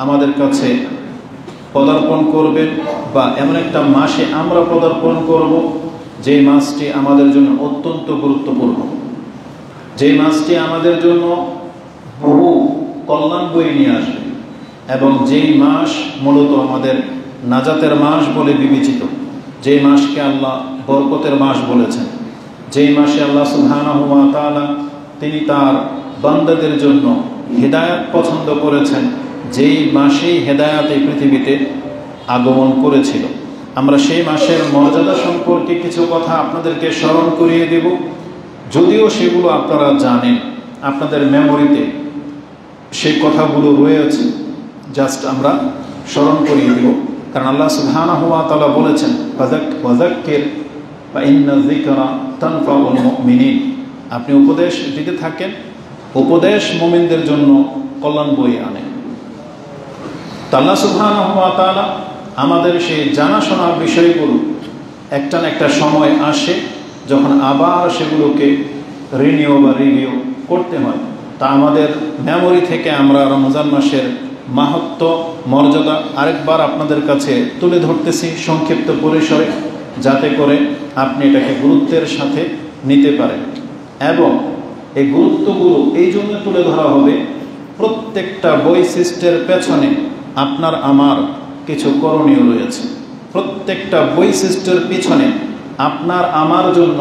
আমাদের কাছে পদার্পণ করবেন, বা এমন একটা মাসে আমরা পদার্পণ করব যে মাসটি আমাদের জন্য অত্যন্ত গুরুত্বপূর্ণ, যে মাসটি আমাদের জন্য বহু কল্যাণ বয়ে নিয়ে আসবে, এবং যেই মাস মূলত আমাদের নাজাতের মাস বলে বিবেচিত, যেই মাসকে আল্লাহ বরকতের মাস বলেছেন, যেই মাসে আল্লাহ সুবহানাহু ওয়া তাআলা তিনি তার বান্দাদের জন্য হেদায়েত পছন্দ করেছেন, যেই মাসেই হেদায়েত এই পৃথিবীতে আগমন করেছিল। আমরা সেই মাসের মর্যাদা সম্পর্কে কিছু কথা আপনাদেরকে স্মরণ করিয়ে দেব, যদিও সেগুলো আপনারা জানেন, আপনাদের মেমোরিতে সেই কথাগুলো রয়েছে, জাস্ট আমরা স্মরণ করিয়ে দেব। কারণ আল্লাহ সুবহানাহু ওয়া তাআলা বলেছেন, ওয়াযাক্কির ফাইন্না যিকরা তানফাউল মুমিনিন, আপনি উপদেশ দিতে থাকেন, উপদেশ মুমিনদের জন্য কল্যাণ বয়ে আনে। আল্লাহ সুবহানাহু ওয়া তাআলা আমাদের সেই জানাশোনা বিষয়গুলো একটা না একটা সময় আসে যখন আবার সেগুলোকে রিনিউ বা রিভিউ করতে হয়। তা আমাদের মেমোরি থেকে আমরা রমজান মাসের মাহাত্ম্য মর্যাদা আরেকবার আপনাদের কাছে তুলে ধরতেছি সংক্ষিপ্ত পরিসরে, যাতে করে আপনি এটাকে গুরুত্বের সাথে নিতে পারেন। এবং এই গুরুত্বগুলো এই জন্য তুলে ধরা হবে, প্রত্যেকটা বৈশিষ্ট্যের পেছনে আপনার আমার কিছু করণীয় রয়েছে, প্রত্যেকটা বৈশিষ্ট্যের পিছনে আপনার আমার জন্য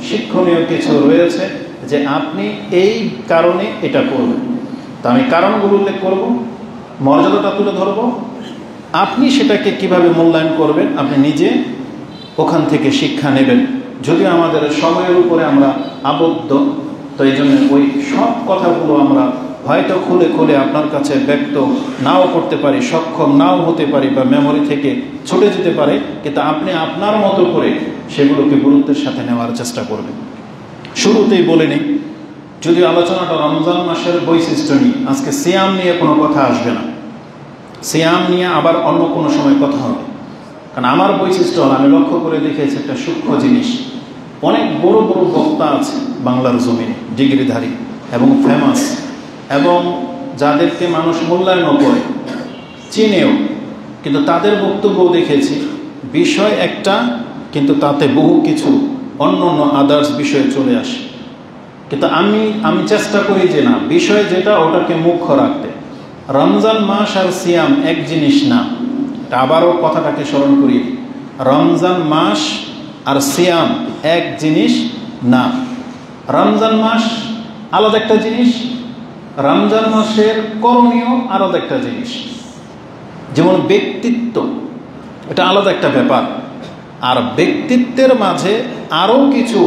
শিক্ষণীয় কিছু রয়েছে, যে আপনি এই কারণে এটা করবেন। তা আমি কারণগুলো উল্লেখ করব, মর্যাদাটা তুলে ধরব, আপনি সেটাকে কিভাবে মূল্যায়ন করবেন আপনি নিজে ওখান থেকে শিক্ষা নেবেন। যদিও আমাদের সময়ের উপরে আমরা আবদ্ধ, তো এই জন্য ওই সব কথাগুলো আমরা হয়তো খুলে খুলে আপনার কাছে ব্যক্ত নাও করতে পারি, সক্ষম নাও হতে পারি, বা মেমোরি থেকে ছুটে যেতে পারে, কিন্তু আপনি আপনার মতো করে সেগুলোকে গুরুত্বের সাথে নেওয়ার চেষ্টা করবেন। শুরুতেই বলে নিই, যদি আলোচনাটা রমজান মাসের বৈশিষ্ট্য নিয়ে, আজকে সিয়াম নিয়ে কোনো কথা আসবে না, সিয়াম নিয়ে আবার অন্য কোনো সময় কথা হবে। কারণ আমার বৈশিষ্ট্য হল, আমি লক্ষ্য করে দেখেছি একটা সূক্ষ্ম জিনিস, অনেক বড় বড় বক্তা আছে বাংলার জমিনে, ডিগ্রিধারী এবং ফেমাস, এবং যাদেরকে মানুষ মূল্যায়নও করে, চিনেও, কিন্তু তাদের বক্তব্যও দেখেছি বিষয় একটা, কিন্তু তাতে বহু কিছু অন্য অন্য আদার্স বিষয়ে চলে আসে। কিন্তু আমি চেষ্টা করি যে না, বিষয় যেটা ওটাকে মুখ্য রাখতে। রমজান মাস আর সিয়াম এক জিনিস না, আবারও কথাটাকে স্মরণ করি, রমজান মাস আর সিয়াম এক জিনিস না। রমজান মাস আলাদা একটা জিনিস, রমজান মাসের করণীয় আলাদা একটা জিনিস। যেমন ব্যক্তিত্ব, এটা আলাদা একটা ব্যাপার, আর ব্যক্তিত্বের মাঝে আরও কিছু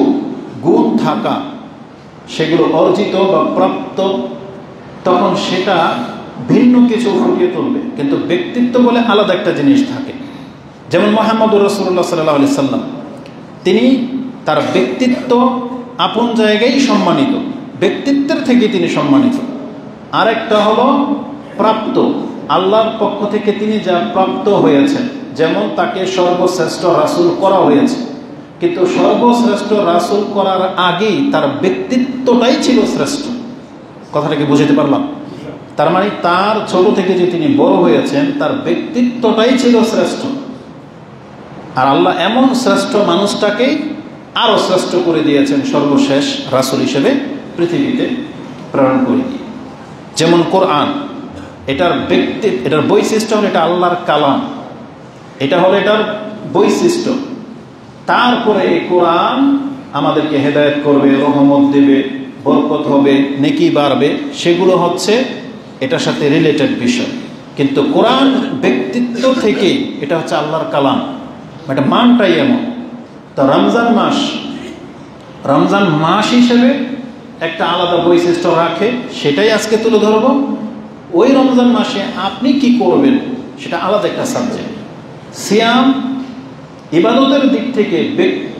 গুণ থাকা, সেগুলো অর্জিত বা প্রাপ্ত, তখন সেটা ভিন্ন কিছু ফুটিয়ে তুলবে। কিন্তু ব্যক্তিত্ব বলে আলাদা একটা জিনিস থাকে। যেমন মুহাম্মদুর রাসূলুল্লাহ সাল্লাল্লাহু আলাইহি সাল্লাম, তিনি তার ব্যক্তিত্ব আপন জায়গায় সম্মানিত, ব্যক্তিত্বের থেকে তিনি সম্মানিত। আরেকটা হলো প্রাপ্ত, আল্লাহর পক্ষ থেকে তিনি যা প্রাপ্ত হয়েছেন, যেমন তাকে সর্বশ্রেষ্ঠ রাসূল করা হয়েছে, কিন্তু সর্বশ্রেষ্ঠ রাসূল করার আগেই তার ব্যক্তিত্বটাই ছিল শ্রেষ্ঠ। কথাটাকে বুঝাতে পারলাম? তার মানে তার ছোট থেকে যে তিনি বড় হয়েছেন, তার ব্যক্তিত্বটাই ছিল শ্রেষ্ঠ। আর আল্লাহ এমন শ্রেষ্ঠ মানুষটাকেই আরও শ্রেষ্ঠ করে দিয়েছেন, সর্বশেষ রাসূল হিসেবে পৃথিবীতে প্রেরণ করে দিয়ে। যেমন কোরআন, এটার বৈশিষ্ট্য হলো এটা আল্লাহর কালাম, এটা হলো এটার বৈশিষ্ট্য। তারপরে এই কোরআন আমাদেরকে হেদায়েত করবে, রহমত দেবে, বরকত হবে, নেকি বাড়বে, সেগুলো হচ্ছে এটার সাথে রিলেটেড বিষয়। কিন্তু কোরআন ব্যক্তিত্ব থেকেই এটা হচ্ছে আল্লাহর কালাম, এটা মানটাই এমন। তো রমজান মাস হিসেবে একটা আলাদা বৈশিষ্ট্য রাখে, সেটাই আজকে তুলে ধরব। ওই রমজান মাসে আপনি কি করবেন সেটা আলাদা একটা সাবজেক্ট। সিয়াম ইবাদতের দিক থেকে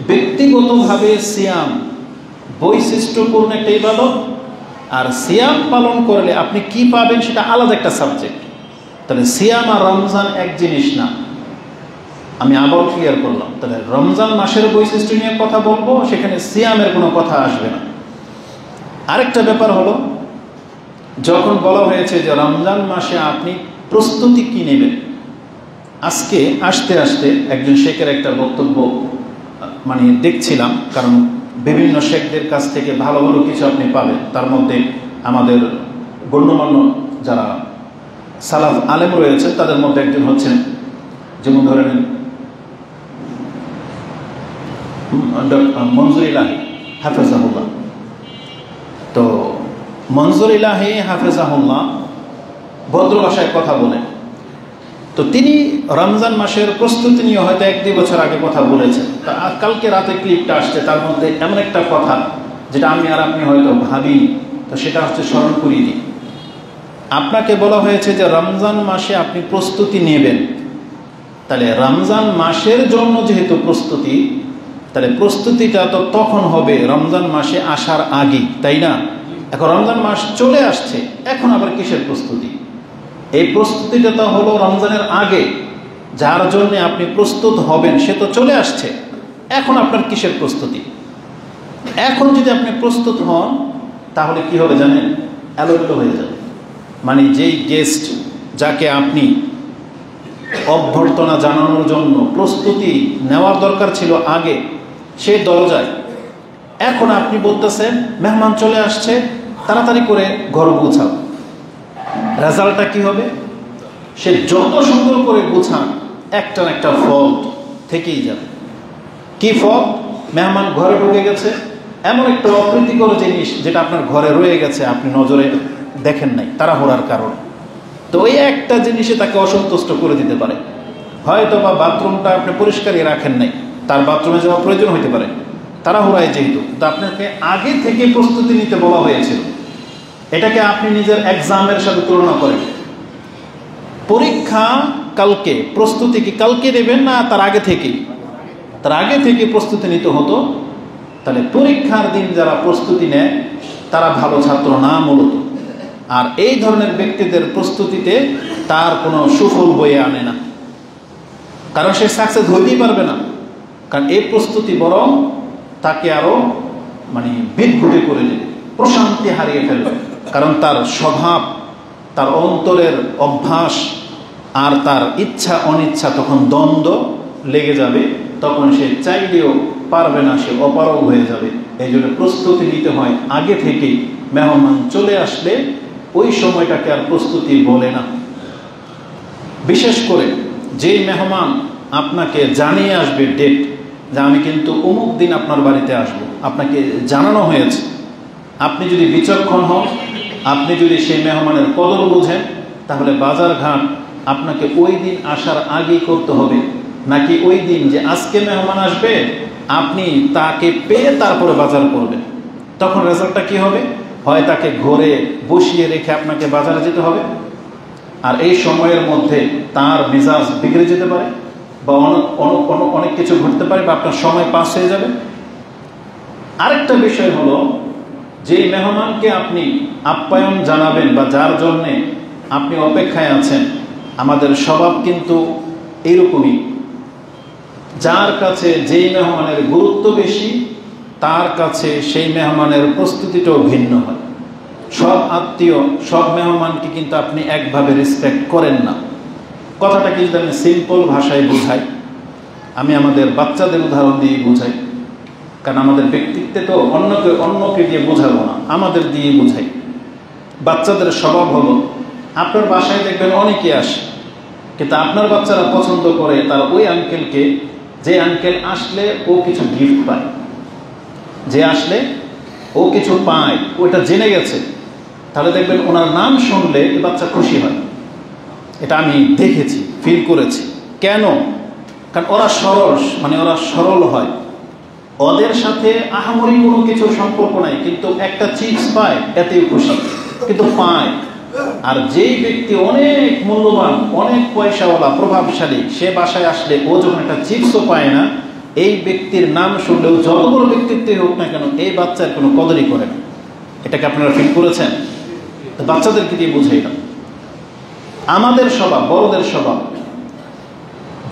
ব্যক্তিগতভাবে সিয়াম বৈশিষ্ট্যপূর্ণ একটা ইবাদত, আর সিয়াম পালন করলে আপনি কি পাবেন সেটা আলাদা একটা সাবজেক্ট। তাহলে সিয়াম আর রমজান এক জিনিস না, আমি আবার ক্লিয়ার করলাম। তাহলে রমজান মাসের বৈশিষ্ট্য নিয়ে কথা বলবো, সেখানে সিয়ামের কোনো কথা আসবে না। আরেকটা ব্যাপার হলো, যখন বলা হয়েছে যে রমজান মাসে আপনি প্রস্তুতি কি নেবেন। আজকে আসতে আসতে একজন শেখের একটা বক্তব্য মানে দেখছিলাম, কারণ বিভিন্ন শেখদের কাছ থেকে ভালো ভালো কিছু আপনি পাবেন। তার মধ্যে আমাদের গণ্যমান্য যারা সালাফ আলেম রয়েছে তাদের মধ্যে একজন হচ্ছেন, যেমন ধরে নেন মনজুর ইলাহি হাফেজাহুল্লাহ। তো মনজুর ইলাহি হাফেজাহুল্লাহ ভদ্র ভাষায় কথা বলেন। তো তিনি রমজান মাসের প্রস্তুতি নিয়ে হয়তো 1-2 বছর আগে কথা বলেছেন। তা কালকে রাতে ক্লিপটা আসছে, তার মধ্যে এমন একটা কথা যেটা আমি আর আপনি হয়তো ভাবি, তো সেটা হচ্ছে স্মরণ করিয়ে দিই। আপনাকে বলা হয়েছে যে রমজান মাসে আপনি প্রস্তুতি নেবেন, তাহলে রমজান মাসের জন্য যেহেতু প্রস্তুতি, তাহলে প্রস্তুতিটা তো তখন হবে রমজান মাসে আসার আগে, তাই না? এখন রমজান মাস চলে আসছে, এখন আবার কিসের প্রস্তুতি? এই প্রস্তুতিটা তো হলো রমজানের আগে, যার জন্য আপনি প্রস্তুত হবেন সে তো চলে আসছে, এখন আপনার কিসের প্রস্তুতি? এখন যদি আপনি প্রস্তুত হন তাহলে কি হবে জানেন? এলোমেলো হয়ে যাবে। মানে যেই গেস্ট যাকে আপনি অভ্যর্থনা জানানোর জন্য প্রস্তুতি নেওয়ার দরকার ছিল আগে, সে দরজায়, এখন আপনি বলতেছেন মেহমান চলে আসছে, তাড়াতাড়ি করে ঘর গুছাও। রেজাল্টটা কি হবে? সে যত সুন্দর করে গুছান, একটা না একটা ফল থেকেই যাবে। কি ফল? মেহমান ঘরে ঢুকে গেছে, এমন একটা অপ্রীতিকর জিনিস যেটা আপনার ঘরে রয়ে গেছে, আপনি নজরে দেখেন নাই তাড়াহুড়ার কারণে। তো ওই একটা জিনিসে তাকে অসন্তুষ্ট করে দিতে পারে। হয়তো বা বাথরুমটা আপনি পরিষ্কারই রাখেন নাই, তার বাথরুমে যাওয়া প্রয়োজন হতে পারে তাড়াহুড়ায় যেহেতু। তো আপনাকে আগে থেকে প্রস্তুতি নিতে বলা হয়েছিল। এটাকে আপনি নিজের এক্সামের সাথে তুলনা করেন। পরীক্ষা কালকে, প্রস্তুতি কি কালকে নেবেন না তার আগে থেকেই? তার আগে থেকে প্রস্তুতি নিতে হতো। তাহলে পরীক্ষার দিন যারা প্রস্তুতি নেয় তারা ভালো ছাত্র না মূলত। আর এই ধরনের ব্যক্তিদের প্রস্তুতিতে তার কোনো সুফল বয়ে আনে না, কারণ সে সাকসেস হইতেই পারবে না। কারণ এই প্রস্তুতি বরং তাকে আরো মানে বিদঘুটে করে দেবে, প্রশান্তি হারিয়ে ফেলবে। কারণ তার স্বভাব, তার অন্তরের অভ্যাস আর তার ইচ্ছা অনিচ্ছা তখন দ্বন্দ্ব লেগে যাবে, তখন সে চাইলেও পারবে না, সে অপারগ হয়ে যাবে। এই জন্য প্রস্তুতি নিতে হয় আগে থেকেই। মেহমান চলে আসলে ওই সময়টাকে আর প্রস্তুতি বলে না। বিশেষ করে যেই মেহমান আপনাকে জানিয়ে আসবে ডেট, যে আমি কিন্তু অমুক দিন আপনার বাড়িতে আসব, আপনাকে জানানো হয়েছে। আপনি যদি বিচক্ষণ হন, আপনি যদি সেই মেহমানের কদর বোঝেন, তাহলে বাজার ঘাট আপনাকে ওই দিন আসার আগেই করতে হবে, নাকি ওই দিন যে আজকে মেহমান আসবে আপনি তাকে পেয়ে তারপরে বাজার করবেন। তখন রেজাল্টটা কি হবে? হয় তাকে ঘরে বসিয়ে রেখে আপনাকে বাজারে যেতে হবে, আর এই সময়ের মধ্যে তার মেজাজ বিগড়ে যেতে পারে, বা অনেক কিছু ঘটতে পারে, বা আপনার সময় পাস হয়ে যাবে। আরেকটা বিষয় হলো, যে মেহমানকে আপনি আপ্যায়ন জানাবেন বা যার জন্যে আপনি অপেক্ষায় আছেন, আমাদের স্বভাব কিন্তু এইরকমই। যার কাছে যেই মেহমানের গুরুত্ব বেশি, তার কাছে সেই মেহমানের প্রস্তুতিটাও ভিন্ন হয়। সব আত্মীয়, সব মেহমানকে কিন্তু আপনি একভাবে রেসপেক্ট করেন না। কথাটা কিন্তু আমি সিম্পল ভাষায় বুঝাই, আমি আমাদের বাচ্চাদের উদাহরণ দিয়ে বুঝাই। কারণ আমাদের ব্যক্তিত্বে তো অন্যকে দিয়ে বোঝাবো না, আমাদের দিয়ে বুঝাই। বাচ্চাদের স্বভাব হলো, আপনার বাসায় দেখবেন অনেকে আসে, কিন্তু আপনার বাচ্চারা পছন্দ করে তার ওই আঙ্কেলকে, যে আঙ্কেল আসলে ও কিছু গিফট পায়, যে আসলে ও কিছু পায়, ওইটা জেনে গেছে। তাহলে দেখবেন ওনার নাম শুনলে বাচ্চা খুশি হয়। এটা আমি দেখেছি, ফিল করেছি। কেন? কারণ ওরা সরল হয়। ওদের সাথে আহামরি কোনো কিছু সম্পর্ক নাই, কিন্তু একটা চিপস পায় এতেই খুশি, কিন্তু পায়। আর যেই ব্যক্তি অনেক মূল্যবান, অনেক পয়সাওয়ালা, প্রভাবশালী, সে বাসায় আসলে ও যখন একটা চিপসও পায় না, এই ব্যক্তির নাম শুনলেও যত বড় ব্যক্তিত্বই হোক না কেন, এই বাচ্চার কোনো কদরই করে না। এটাকে আপনারা ফিল করেছেন? বাচ্চাদেরকে দিয়ে বুঝাই না। আমাদের স্বভাব, বড়দের স্বভাব,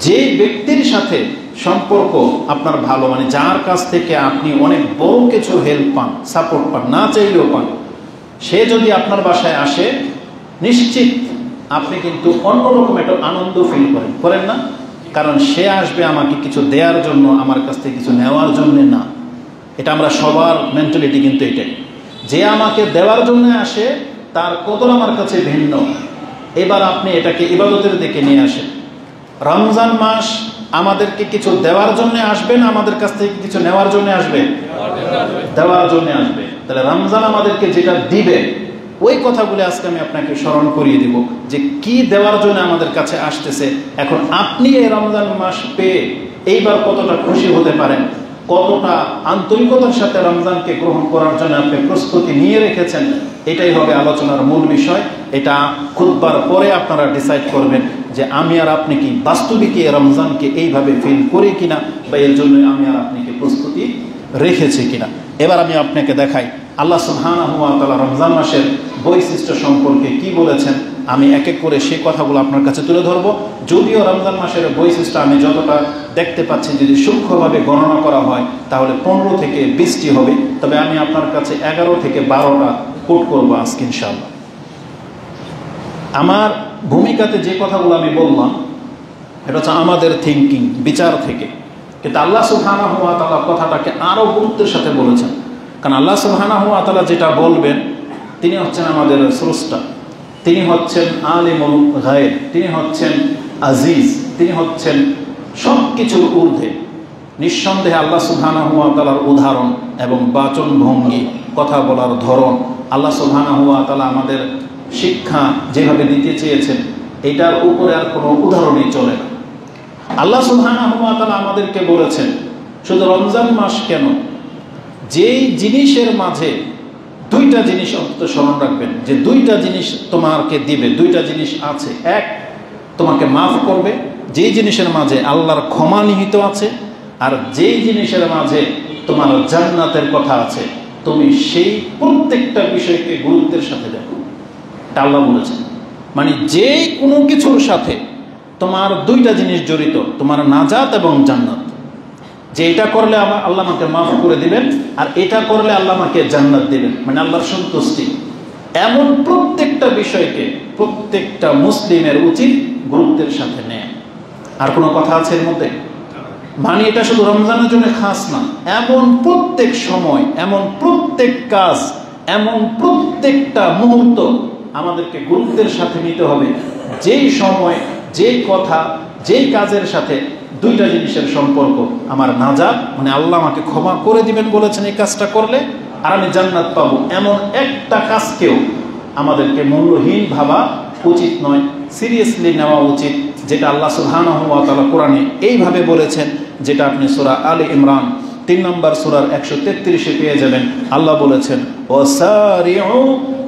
যে ব্যক্তির সাথে সম্পর্ক আপনার ভালো, মানে যার কাছ থেকে আপনি অনেক বড় কিছু হেল্প পান, সাপোর্ট পান, না চাইলেও পান, সে যদি আপনার বাসায় আসে, নিশ্চিত আপনি কিন্তু অন্যরকম একটা আনন্দ ফিল করেন না? কারণ সে আসবে আমাকে কিছু দেওয়ার জন্য, আমার কাছ থেকে কিছু নেওয়ার জন্য না। এটা আমরা সবার মেন্টালিটি কিন্তু এটাই, যে আমাকে দেওয়ার জন্য আসে তার কদর আমার কাছে ভিন্ন। এবার আপনি এটাকে ইবাদতের দিকে নিয়ে আসেন। রমজান মাস আমাদেরকে কিছু দেওয়ার জন্য আসবে না আমাদের কাছ থেকে কিছু নেওয়ার জন্য আসবে? দেওয়ার জন্য আসবে। তাহলে রমজান আমাদেরকে যেটা দিবে ওই কথাগুলো আজকে আমি আপনাকে স্মরণ করিয়ে দিব, যে কি দেওয়ার জন্য আমাদের কাছে আসতেছে। এখন আপনি এই রমজান মাস পেয়ে এইবার কতটা খুশি হতে পারেন, কতটা আন্তরিকতার সাথে রমজানকে গ্রহণ করার জন্য আপনি প্রস্তুতি নিয়ে রেখেছেন, এটাই হবে আলোচনার মূল বিষয়। এটা খুতবার পরে আপনারা ডিসাইড করবেন যে আমি আর আপনি কি বাস্তবিক এই রমজানকে এইভাবে ফিল করি কিনা, বা এর জন্য আমি আর আপনি কি প্রস্তুতি রেখেছি কিনা। এবার আমি আপনাকে দেখাই আল্লাহ সুবহানাহু ওয়া তাআলা রমজান মাসের বৈশিষ্ট্য সম্পর্কে কি বলেছেন। আমি এক এক করে সেই কথাগুলো আপনার কাছে তুলে ধরবো। যদিও রমজান মাসের বৈশিষ্ট্য আমি যতটা দেখতে পাচ্ছি, যদি সূক্ষ্মভাবে গণনা করা হয় তাহলে 15 থেকে 20টি হবে, তবে আমি আপনার কাছে 11 থেকে 12টা কোট করবো আজকে ইনশাআল্লাহ। আমার ভূমিকাতে যে কথাগুলো আমি বললাম এটা হচ্ছে আমাদের থিঙ্কিং, বিচার থেকে, কিন্তু আল্লাহ সুবহানাহু ওয়া তাআলা কথাটাকে আরও গুরুত্বের সাথে বলেছেন। কারণ আল্লাহ সুবহানাহু ওয়া তাআলা যেটা বলবেন, তিনি হচ্ছেন আমাদের স্রষ্টা, তিনি হচ্ছেন আলিমুল গায়ব, তিনি হচ্ছেন আজিজ, তিনি হচ্ছেন সব কিছুর ঊর্ধ্বে। নিঃসন্দেহে আল্লাহ সুবহানাহু ওয়া তাআলার উদাহরণ এবং বাচন ভঙ্গি, কথা বলার ধরন, আল্লাহ সুবহানাহু ওয়া তাআলা আমাদের শিক্ষা যেভাবে দিতে চেয়েছেন এটার উপরে আর কোনো উদাহরণই চলে না। আল্লাহ সুবহানাহু ওয়া তাআলা আমাদেরকে বলেছেন শুধু রমজান মাস কেন, যেই জিনিসের মাঝে দুইটা জিনিস অন্তত স্মরণ রাখবেন, যে দুইটা জিনিস তোমাকে দিবে, দুইটা জিনিস আছে। এক, তোমাকে মাফ করবে, যেই জিনিসের মাঝে আল্লাহর ক্ষমা নিহিত আছে, আর যেই জিনিসের মাঝে তোমার জান্নাতের কথা আছে, তুমি সেই প্রত্যেকটা বিষয়কে গুরুত্বের সাথে দেখো। এটা আল্লাহ বলেছেন। মানে যে কোনো কিছুর সাথে তোমার দুইটা জিনিস জড়িত, তোমার নাজাত এবং জান্নাত। যে এটা করলে আল্লাহ আমাকে মাফ করে দিবেন, আর এটা করলে আল্লাহ আমাকে জান্নাত দিবেন, মানে আল্লাহর সন্তুষ্টি। এমন প্রত্যেকটা বিষয়কে প্রত্যেকটা মুসলিমের উচিত গুরুত্বের সাথে নেয়। আর কোনো কথা আছে এর মধ্যে? মানে এটা শুধু রমজানের জন্য খাস না, এমন প্রত্যেক সময়, এমন প্রত্যেক কাজ, এমন প্রত্যেকটা মুহূর্ত আমাদেরকে গুরুত্বের সাথে নিতে হবে, যেই সময়, যেই কথা, যেই কাজের সাথে দুইটা জিনিসের সম্পর্ক। আমার নাজাত মানে আল্লাহ আমাকে ক্ষমা করে দিবেন বলেছেন এই কাজটা করলে, আর আমি জান্নাত পাবো, এমন একটা কাজকেও আমাদেরকে মূল্যহীন ভাবা উচিত নয়, সিরিয়াসলি নেওয়া উচিত। যেটা আল্লাহ সুবহানাহু ওয়া তাআলা কোরআনে এইভাবে বলেছেন, যেটা আপনি সূরা আলে ইমরান 3 নম্বর সূরার 133-এ পেয়ে যাবেন। আল্লাহ বলেছেন ওয়াসারিউ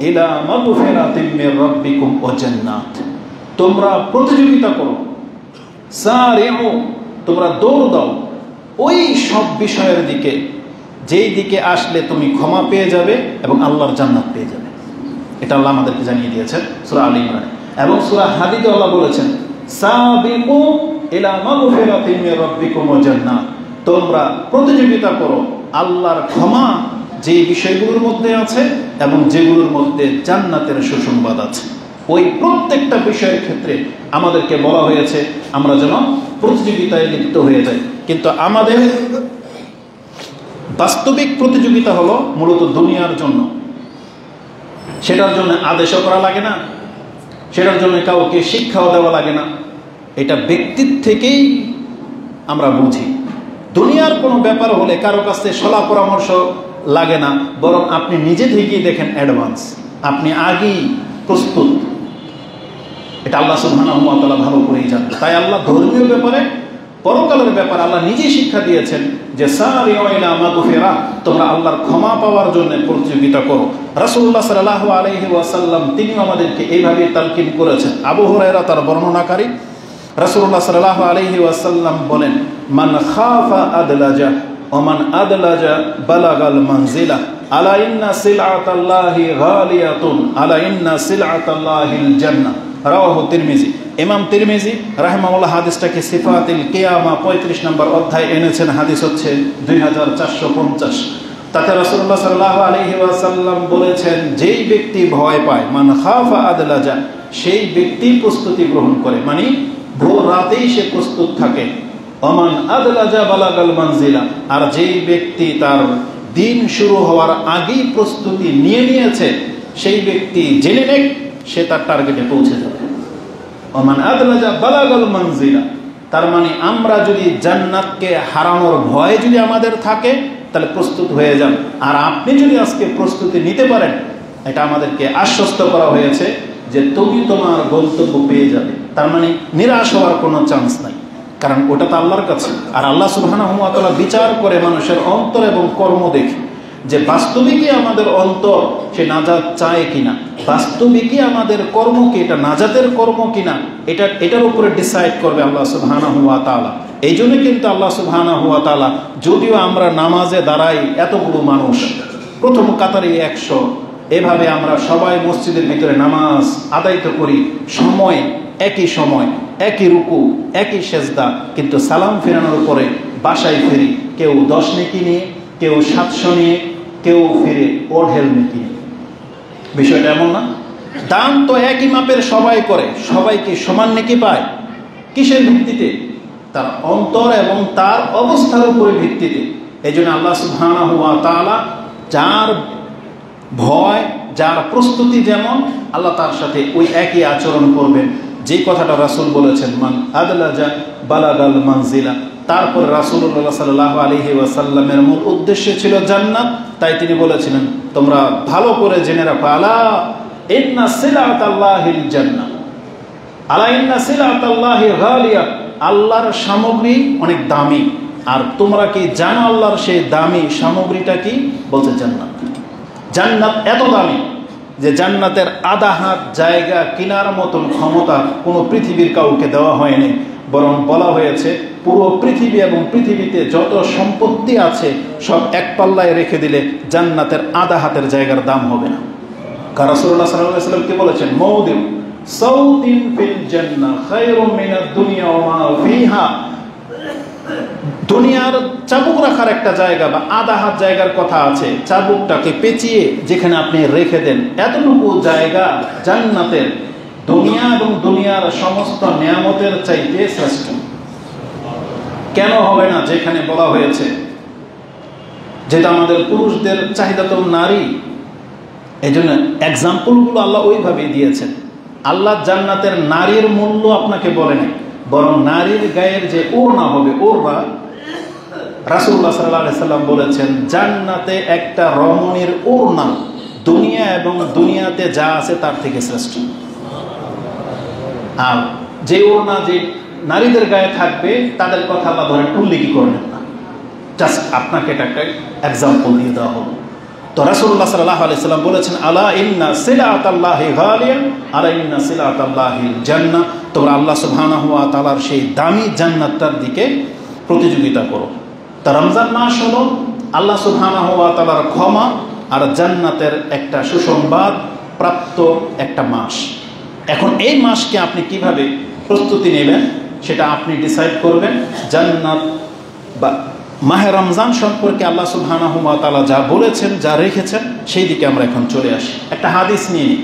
ইলা মাগফিরাতিম মির রাব্বিকুম ওয়া জান্নাত। তোমরা প্রতিযোগিতা করো, সারিউ, তোমরা দৌড় দাও ওই সব বিষয়ের দিকে যেই দিকে আসলে তুমি ক্ষমা পেয়ে যাবে এবং আল্লাহর জান্নাত পেয়ে যাবে। এটা আল্লাহ আমাদেরকে জানিয়ে দিয়েছেন সূরা আলে ইমরান। এবং সূরা হাদীদে আল্লাহ বলেছেন সাবিকু ইলা মাগফিরাতিম মির রাব্বিকুম ওয়া জান্নাত। তোমরা প্রতিযোগিতা করো আল্লাহর ক্ষমা যে বিষয়গুলোর মধ্যে আছে এবং যেগুলোর মধ্যে জান্নাতের সুসংবাদ আছে। ওই প্রত্যেকটা বিষয়ের ক্ষেত্রে আমাদেরকে বলা হয়েছে আমরা যেন প্রতিযোগিতায় লিপ্ত হয়ে যাই। কিন্তু আমাদের বাস্তবিক প্রতিযোগিতা হলো মূলত দুনিয়ার জন্য। সেটার জন্য আদেশও করা লাগে না, সেটার জন্য কাউকে শিক্ষাও দেওয়া লাগে না। এটা ব্যক্তির থেকেই আমরা বুঝি। দুনিয়ার কোনো ব্যাপার হলে কারো কাছে সলা পরামর্শ লাগে না, বরং আপনি নিজে থেকেই দেখেন অ্যাডভান্স, আপনি আগেই প্রস্তুত। এটা আল্লাহ সুবহানাহু ওয়া তাআলা ভালো করেই জানেন। তাই আল্লাহ ধর্মীয় ব্যাপারে, পরকালের ব্যাপারে আল্লাহ নিজেই শিক্ষা দিয়েছেন যে সারিউ ইলা মাগফিরা, তোমরা আল্লাহর ক্ষমা পাওয়ার জন্য প্রতিযোগিতা করো। রাসূলুল্লাহ সাল্লাল্লাহু আলাইহি ওয়াসাল্লাম তিনি আমাদেরকে এইভাবে তালকিন করেছেন। আবু হুরায়রা তার বর্ণনাকারী, রাসূলুল্লাহ সাল্লাল্লাহু আলাইহি ওয়াসাল্লাম বলেন মান খাফা আদলাজা ওয়া মান আদলাজা বালাগাল মানজিলা আলা ইন্না সিলআতাল্লাহি গালিয়াতুন আলা ইন্না সিলআতাল্লাহিল জান্নাহ। রাওয়াহু তিরমিজি। ইমাম তিরমিজি রাহিমাহুল্লাহ হাদিসটাকে সিফাতুল কিয়ামা 35 নম্বর অধ্যায় এনেছেন। হাদিস হচ্ছে 2450। তাতে রাসূলুল্লাহ সাল্লাল্লাহু আলাইহি ওয়াসাল্লাম বলেছেন যেই ব্যক্তি ভয় পায়, মান খাফা আদলাজা, সেই ব্যক্তি প্রস্তুতি গ্রহণ করে, মানে ভোর রাতেই সে প্রস্তুত থাকে। ওমান আদলাজা বালাগাল মানজিলা, আর যেই ব্যক্তি তার দিন শুরু হওয়ার আগেই প্রস্তুতি নিয়ে নিয়েছে, সেই ব্যক্তি জেনে নেক সে তার টার্গেটে পৌঁছে যাবে। ওমান আদলাজা বালাগাল মানজিলা, তার মানে আমরা যদি জান্নাতকে হারানোর ভয় যদি আমাদের থাকে তাহলে প্রস্তুত হয়ে যান। আর আপনি যদি আজকে প্রস্তুতি নিতে পারেন, এটা আমাদেরকে আশ্বস্ত করা হয়েছে যে তুমি তোমার গন্তব্য পেয়ে যাবে। তার মানে নিরাশ হওয়ার কোনো চান্স নাই, কারণ ওটা তো আল্লাহর কাছে। আর আল্লাহ সুবহানাহু ওয়া তাআলা বিচার করে মানুষের অন্তর এবং কর্ম দেখে যে বাস্তবিকই আমাদের অন্তর সে নাজাত চায় কিনা, বাস্তবিকই আমাদের কর্ম কি এটা নাজাতের কর্ম কিনা, এটার উপরে ডিসাইড করবে আল্লাহ সুবহানাহু ওয়া তাআলা। এই জন্য কিন্তু আল্লাহ সুবহানাহু ওয়া তাআলা, যদিও আমরা নামাজে দাঁড়াই এতগুলো মানুষ, প্রথম কাতারে 100, এভাবে আমরা সবাই মসজিদের ভিতরে নামাজ আদায় তো করি, একই সময় একই রুকু একই সেজদা, কিন্তু সালাম ফেরানোর উপরে বাসায় ফিরি কেউ 10 নেকি নিয়ে, কেউ 700 নিয়ে, কেউ ফিরে ওঢেল নেকি নিয়ে। বিষয়টা এমন না। দান তো একই মাপের সবাই করে, সবাই কি সমান নেকি পায়? কিসের ভিত্তিতে? তার অন্তর এবং তার অবস্থার উপরে ভিত্তিতে। এই জন্য আল্লাহ সুবহানাহু ওয়া তাআলা যার ভয়, যার প্রস্তুতি যেমন, আল্লাহ তার সাথে ওই একই আচরণ করবেন। যে কথাটা রাসূল বলেছেন, মান আদলাজা বালাগাল মানজিলা। তারপর রাসূলুল্লাহ সাল্লাল্লাহু আলাইহি ওয়াসাল্লামের মূল উদ্দেশ্য ছিল জান্নাত, তাই তিনি বলেছিলেন তোমরা ভালো করে জেনে রাখো, আলা ইন্না সিলাতাল্লাহিল জান্নাহ, আলা ইন্না সিলাতাল্লাহি গালিয়া, আল্লাহর সামগ্রী অনেক দামি। আর তোমরা কি জানো আল্লাহর সেই দামি সামগ্রীটা কি? বলছে জান্নাত। জান্নাত এত দামি যে জান্নাতের আধা হাত জায়গা কেনার মতন ক্ষমতা কোনো পৃথিবীর কাউকে দেওয়া হয়নি, বরং বলা হয়েছে পুরো পৃথিবী এবং পৃথিবীতে যত সম্পত্তি আছে সব এক পাল্লায় রেখে দিলে জান্নাতের আধা হাতের জায়গার দাম হবে না। কারণ রাসূলুল্লাহ সাল্লাল্লাহু আলাইহি ওয়াসাল্লাম কি বলেছেন? মাউদিউ সাউতিন ফিল জান্নাহ খায়রুম মিনাদ দুনিয়া ওয়া মা ফিহা। দুনিয়ার চাবুক রাখার একটা জায়গা বা আধা হাত জায়গার কথা আছে, চাবুকটাকে পেঁচিয়ে যেখানে আপনি রেখে দেন, এতটুকু জায়গা জান্নাতের দুনিয়া এবং দুনিয়ার সমস্ত নিয়ামতের চাইতে শ্রেষ্ঠ। কেন হবে না? যেখানে বলা হয়েছে যেটা আমাদের পুরুষদের চাহিদা তো নারী, এই জন্য এক্সাম্পলগুলো আল্লাহ ওইভাবেই দিয়েছেন। আল্লাহ জান্নাতের নারীর মূল্য আপনাকে বলেন, বরং নারীর গায়ের যে ওড়না হবে, ওড়না রাসূলুল্লাহ সাল্লাল্লাহু আলাইহি সাল্লাম বলেছেন জান্নাতে একটা রমণীর ওড়না দুনিয়া এবং দুনিয়াতে যা আছে তার থেকে শ্রেষ্ঠ। আর যে ওড়না যে নারীদের গায়ে থাকবে তাদের কথা আল্লাহ ধরেন উল্লেখই করলেন না, জাস্ট আপনাকে এটা একটা এক্সাম্পল দিয়ে দেওয়া হলো। তো রাসূলুল্লাহ সাল্লাল্লাহু আলাইহি সাল্লাম বলেছেন আলা ইন্না সিলাতাল্লাহি গালিয়া আলা ইন্না সিলাতাল্লাহিল জান্নাহ, তোমরা আল্লাহ সুবহানাহু ওয়া তাআলার সেই দামি জান্নাতটার দিকে প্রতিযোগিতা করো। তা রমজান মাস হলো আল্লাহ সুবহানাহু ওয়া তাআলার ক্ষমা আর জান্নাতের একটা সুসংবাদ প্রাপ্ত একটা মাস। এখন এই মাসকে আপনি কিভাবে প্রস্তুতি নেবেন সেটা আপনি ডিসাইড করবেন। জান্নাত বা মাহে রমজান সম্পর্কে আল্লাহ সুবহানাহু ওয়া তাআলা যা বলেছেন, যা রেখেছেন, সেই দিকে আমরা এখন চলে আসি। একটা হাদিস নিয়ে নিই।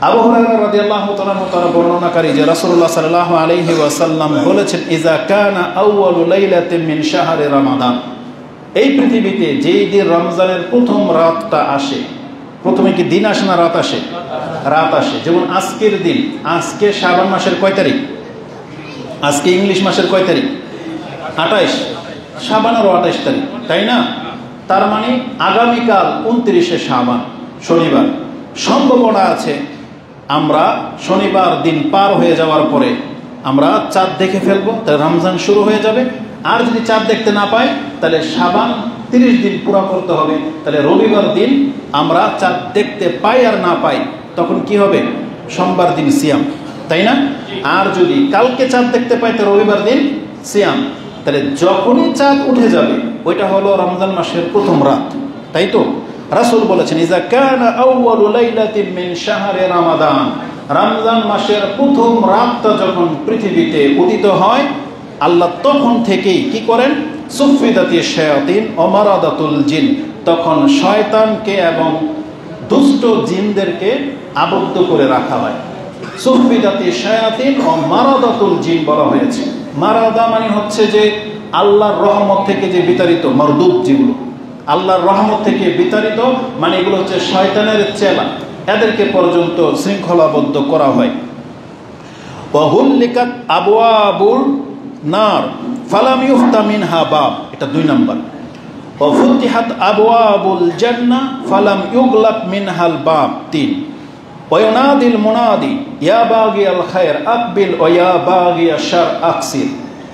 আবু হুরায়রা রাদিয়াল্লাহু তাআলা বর্ণনাকারী যে রাসূলুল্লাহ সাল্লাল্লাহু আলাইহি ওয়াসাল্লাম বলেছেন ইজা কানা আউয়ালু লাইলাতিন মিন শাহরি রমাদান, এই পৃথিবীতে যেই দিন রমজানের প্রথম রাতটা আসে, প্রথমে কি দিন আসে না রাত আসে? রাত আসে। যেমন আজকের দিন, আজকে শাবান মাসের কয় তারিখ? আজকে ইংলিশ মাসের কয় তারিখ? 28। শাবানেরও 28 তারিখ, তাই না? তার মানে আগামীকাল 29শে শাবান, শনিবার। সম্ভাবনা আছে আমরা শনিবার দিন পার হয়ে যাওয়ার পরে আমরা চাঁদ দেখে ফেলবো, তাহলে রমজান শুরু হয়ে যাবে। আর যদি চাঁদ দেখতে না পাই তাহলে শাবান 30 দিন পুরা করতে হবে। তাহলে রবিবার দিন আমরা চাঁদ দেখতে পাই আর না পাই, তখন কি হবে? সোমবার দিন সিয়াম, তাই না? আর যদি কালকে চাঁদ দেখতে পাই তো রবিবার দিন সিয়াম। তাহলে যখনই চাঁদ উঠে যাবে ওইটা হলো রমজান মাসের প্রথম রাত, তাই তো? রাসূল বলেছেন ইজা কানা আউয়ালু লাইলাতিন মিন শাহরি রমাদান, রমজান মাসের প্রথম রাতটা যখন পৃথিবীতে উদিত হয় আল্লাহ তখন থেকেই কি করেন? সুফিদাতি শায়াতিন ওয়া মারাদাতুল জিন, তখন শয়তানকে এবং দুষ্ট জিনদেরকে আবদ্ধ করে রাখা হয়। সুফিদাতি শায়াতিন ও মারাদাতুল জিন বলা হয়েছে। মারাদা মানে হচ্ছে যে আল্লাহর রহমত থেকে যে বিতাড়িত, মারদুদ যেগুলো আল্লাহর রহমত থেকে বিতাড়িত, মানে এগুলো হচ্ছে শয়তানের চেলা, এদেরকে পর্যন্ত শৃঙ্খলাবদ্ধ করা হয়। ওয়াহুল্লিকাত আবওয়াবুল নার ফালাম ইউফতা মিনহা বাব, এটা 2 নাম্বার। ওয়াফুতিহাত আবওয়াবুল জান্নাহ ফালাম ইউগলাক মিনহাল বাব, 3। ওয়ায়ুনাদিল মুনাদি ইয়া বাগিয়াল খায়র আকবিল ওয়া ইয়া বাগিয়াশ শার আকসির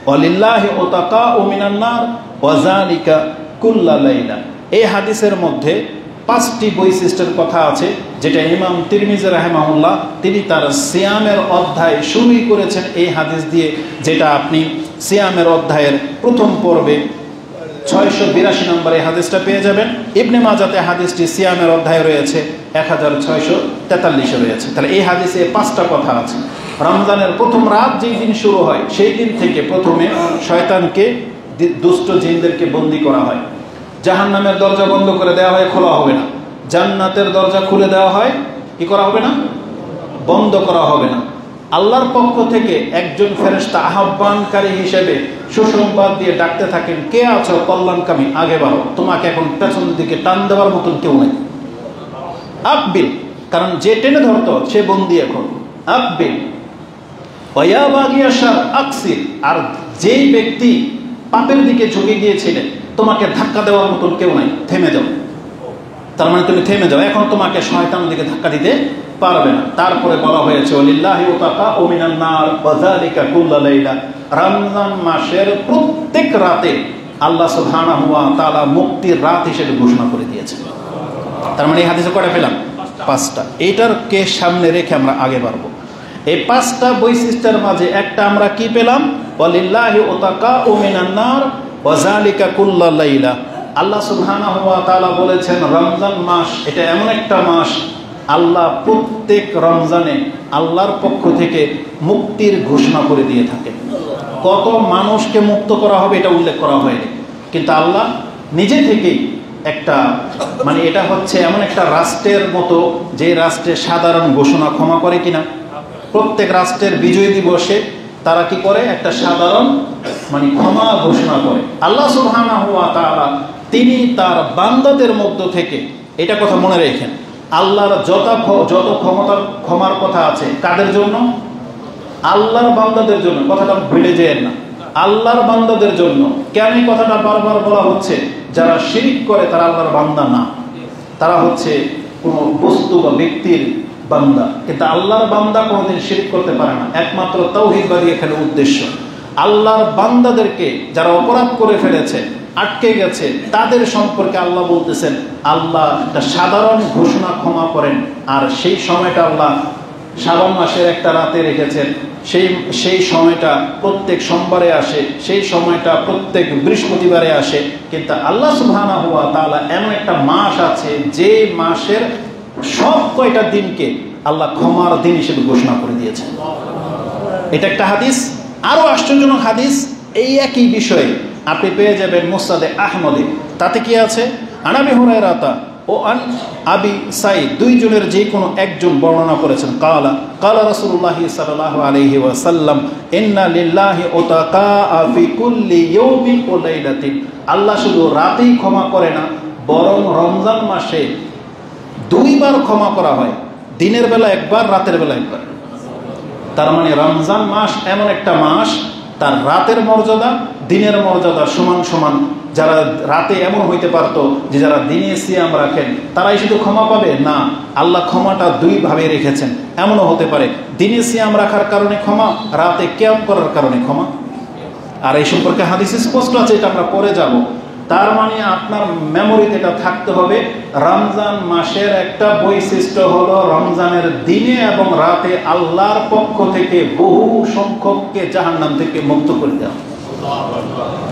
ওয়ালিল্লাহি উতাকাউ মিনান নার ওয়া যালিকা কুল্লা লাইলা। এই হাদিসের মধ্যে 5টি বৈশিষ্ট্যের কথা আছে, যেটা ইমাম তিরমিজি রাহিমাহুল্লাহ তিনি তার সিয়ামের অধ্যায় শুরুই করেছেন এই হাদিস দিয়ে, যেটা আপনি সিয়ামের অধ্যায়ের প্রথম পর্বে 682 নম্বরে হাদিসটা পেয়ে যাবেন। ইবনে মাজাতে হাদিসটি সিয়ামের অধ্যায়ে রয়েছে 1643 রয়েছে। তাহলে এই হাদিসে 5টা কথা আছে। রমজানের প্রথম রাত যেই দিন শুরু হয় সেই দিন থেকে প্রথমে শয়তানকে, দুষ্ট জিনদেরকে বন্দী করা হয়। জাহান্নামের দরজা বন্ধ করে দেওয়া হয়, খোলা হবে না। জান্নাতের দরজা খুলে দেওয়া হয়, কি করা হবে না? বন্ধ করা হবে না। আল্লাহর পক্ষ থেকে একজন ফেরেশতা আহ্বানকারী হিসেবে সুসংবাদ দিয়ে ডাকতে থাকেন, কে আছো কল্যাণকামী, আগে বাড়ো, তোমাকে এখন পেছন দিকে টান দেওয়ার মতন কেউ নেই। আকবিল, কারণ যে টেনে ধরতো সে বন্দী এখন। আকবিল ওয়া বাগিয়া শার আকসির, আর যেই ব্যক্তি পাপের দিকে ঝুঁকে গিয়েছিলেন তোমাকে ধাক্কা দেওয়ার মতন কেউ নাই, থেমে যাও। তার মানে তুমি থেমে যাও, এখন তোমাকে শয়তানের দিকে ধাক্কা দিতে পারবে না। তারপরে বলা হয়েছে ওয়ালিল্লাহি উতাকাউ মিনান নার ওয়া যালিকা কুল্লা লাইলা, রমজান মাসের প্রত্যেক রাতে আল্লাহ সুবহানাহু ওয়া তাআলা মুক্তির রাত হিসেবে ঘোষণা করে দিয়েছেন। তার মানে এই হাদিসে কয়টা পেলাম? 5টা। এইটার কে সামনে রেখে আমরা আগে বাড়বো। এই 5টা বৈশিষ্ট্যের মাঝে একটা আমরা কি পেলাম? ওয়ালিল্লাহি উতাকাউ মিনান নার ওয়া যালিকা কুল্লা লাইলা। আল্লাহ সুবহানাহু ওয়া তাআলা বলেছেন রমজান মাস এটা এমন একটা মাস, আল্লাহ প্রত্যেক রমজানে আল্লাহর পক্ষ থেকে মুক্তির ঘোষণা করে দিয়ে থাকে। কত মানুষকে মুক্ত করা হবে এটা উল্লেখ করা হয়নি, কিন্তু আল্লাহ নিজে থেকেই একটা, মানে এটা হচ্ছে এমন একটা রাষ্ট্রের মতো যে রাষ্ট্রে সাধারণ ঘোষণা ক্ষমা করে কিনা। প্রত্যেক রাষ্ট্রের বিজয় দিবসে তারা কি করে? একটা সাধারণ মানে ক্ষমা ঘোষণা করে। আল্লাহ সুবহানাহু ওয়া তাআলা তিনি তার বান্দাদের মধ্য থেকে, এটা কথা মনে রেখেন, আল্লাহর যত ক্ষমার কথা আছে কাদের জন্য? আল্লাহর বান্দাদের জন্য। কথাটা ভুলে যেন না, আল্লাহর বান্দাদের জন্য। কেন এই কথাটা বারবার বলা হচ্ছে? যারা শিরক করে তারা আল্লাহর বান্দা না, তারা হচ্ছে কোনো বস্তু বা ব্যক্তির বান্দা। কিন্তু আল্লাহর বান্দা কোনোদিন শিরক করতে পারে না, একমাত্র তাওহীদবাদী এখানে উদ্দেশ্য। আল্লাহর বান্দাদেরকে যারা অপরাধ করে ফেলেছে, আটকে গেছে, তাদের সম্পর্কে আল্লাহ বলতেছেন আল্লাহ একটা সাধারণ ঘোষণা ক্ষমা করেন। আর সেই সময়টা আল্লাহ শাবান মাসের একটা রাতে রেখেছেন। সেই সময়টা প্রত্যেক সোমবারে আসে, সেই সময়টা প্রত্যেক বৃহস্পতিবারে আসে। কিন্তু আল্লাহ সুবহানাহু ওয়া তাআলা এমন একটা মাস আছে যে মাসের সব কয়টা দিনকে আল্লাহ ক্ষমার দিন হিসেবে ঘোষণা করে দিয়েছেন। এটা একটা হাদিস। আরো আশ্চর্যজনক হাদিস এই একই বিষয়ে আপনি পেয়ে যাবেন মুসনাদে আহমদে। তাতে কি আছে? আনাবি হুরায়রা ও আন আবি সাইদ, দুইজনের যে কোনো একজন বর্ণনা করেছেন। কালা রাসূলুল্লাহ সাল্লাল্লাহু আলাইহি ওয়াসাল্লাম ইন্না লিল্লাহি উতাকাআ ফি কুল্লি ইয়াউমিন ওয়া লাইলাতিন। আল্লাহ শুধু রাতেই ক্ষমা করে না, বরং রমজান মাসে 2 বার ক্ষমা করা হয়, দিনের বেলা একবার, রাতের বেলা একবার। তার মানে রমজান মাস এমন একটা মাস, তার রাতের মর্যাদা দিনের মর্যাদা সমান সমান। যারা রাতে এমন হইতে পারতো যে যারা দিনে সিয়াম রাখেন তারাই শুধু ক্ষমা পাবে না, আল্লাহ ক্ষমাটা 2 ভাবে রেখেছেন। এমনও হতে পারে দিনে সিয়াম রাখার কারণে ক্ষমা, রাতে কিয়াম করার কারণে ক্ষমা। আর এই সম্পর্কে হাদিস স্পষ্ট আছে, এটা আমরা পরে যাব। তার মানে আপনার মেমোরিতে এটা থাকতে হবে, রমজান মাসের একটা বৈশিষ্ট্য হলো রমজানের দিনে এবং রাতে আল্লাহর পক্ষ থেকে বহু সংখ্যককে জাহান্নাম থেকে মুক্ত করে দেওয়া।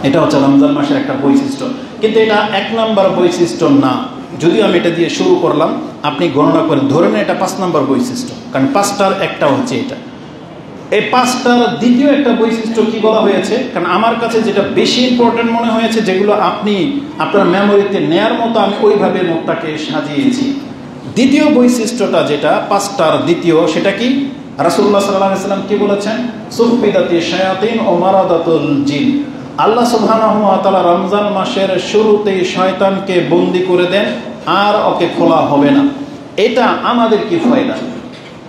এটা হচ্ছে রমজান মাসের একটা বৈশিষ্ট্য। কিন্তু এটা 1 নম্বর বৈশিষ্ট্য না, যদিও আমি এটা দিয়ে শুরু করলাম, আপনি গণনা করেন, ধরে নেন এটা 5 নম্বর বৈশিষ্ট্য, কারণ 5টার একটা হচ্ছে এটা। এই 5টার দ্বিতীয় একটা বৈশিষ্ট্য কি বলা হয়েছে? কারণ আমার কাছে যেটা বেশি ইম্পর্টেন্ট মনে হয়েছে, যেগুলো আপনি আপনার মেমোরিতে নেয়ার মতো আমি ওইভাবে নোটটাকে সাজিয়েছি। দ্বিতীয় বৈশিষ্ট্যটা যেটা 5টার দ্বিতীয়, সেটা কি? রাসূলুল্লাহ সাল্লাল্লাহু আলাইহি ওয়াসাল্লাম কি বলেছেন? সুফিদাতি শায়াতিন ও মারাদাতুল জিন। আল্লাহ সুবহানাহু ওয়া তাআলা রমজান মাসের শুরুতেই শয়তানকে বন্দী করে দেন, আর ওকে খোলা হবে না। এটা আমাদের কি ফায়দা?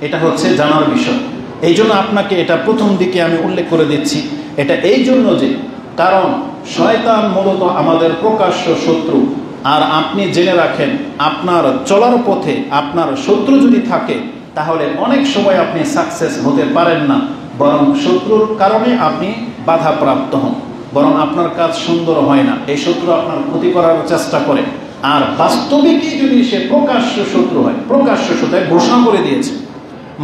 এটা হচ্ছে জানার বিষয়। এই জন্য আপনাকে এটা প্রথম দিকে আমি উল্লেখ করে দিচ্ছি। এটা এই জন্য যে, কারণ শয়তান মূলত আমাদের প্রকাশ্য শত্রু। আর আপনি জেনে রাখেন, আপনার চলার পথে আপনার শত্রু যদি থাকে, তাহলে অনেক সময় আপনি সাকসেস হতে পারেন না, বরং শত্রুর কারণে আপনি বাধাপ্রাপ্ত হন, বরং আপনার কাজ সুন্দর হয় না। এই শত্রু আপনার ক্ষতি করার চেষ্টা করে। আর বাস্তবিকই যদি সে প্রকাশ্য শত্রু হয়, প্রকাশ্য শত্রু ঘোষণা করে দিয়েছে।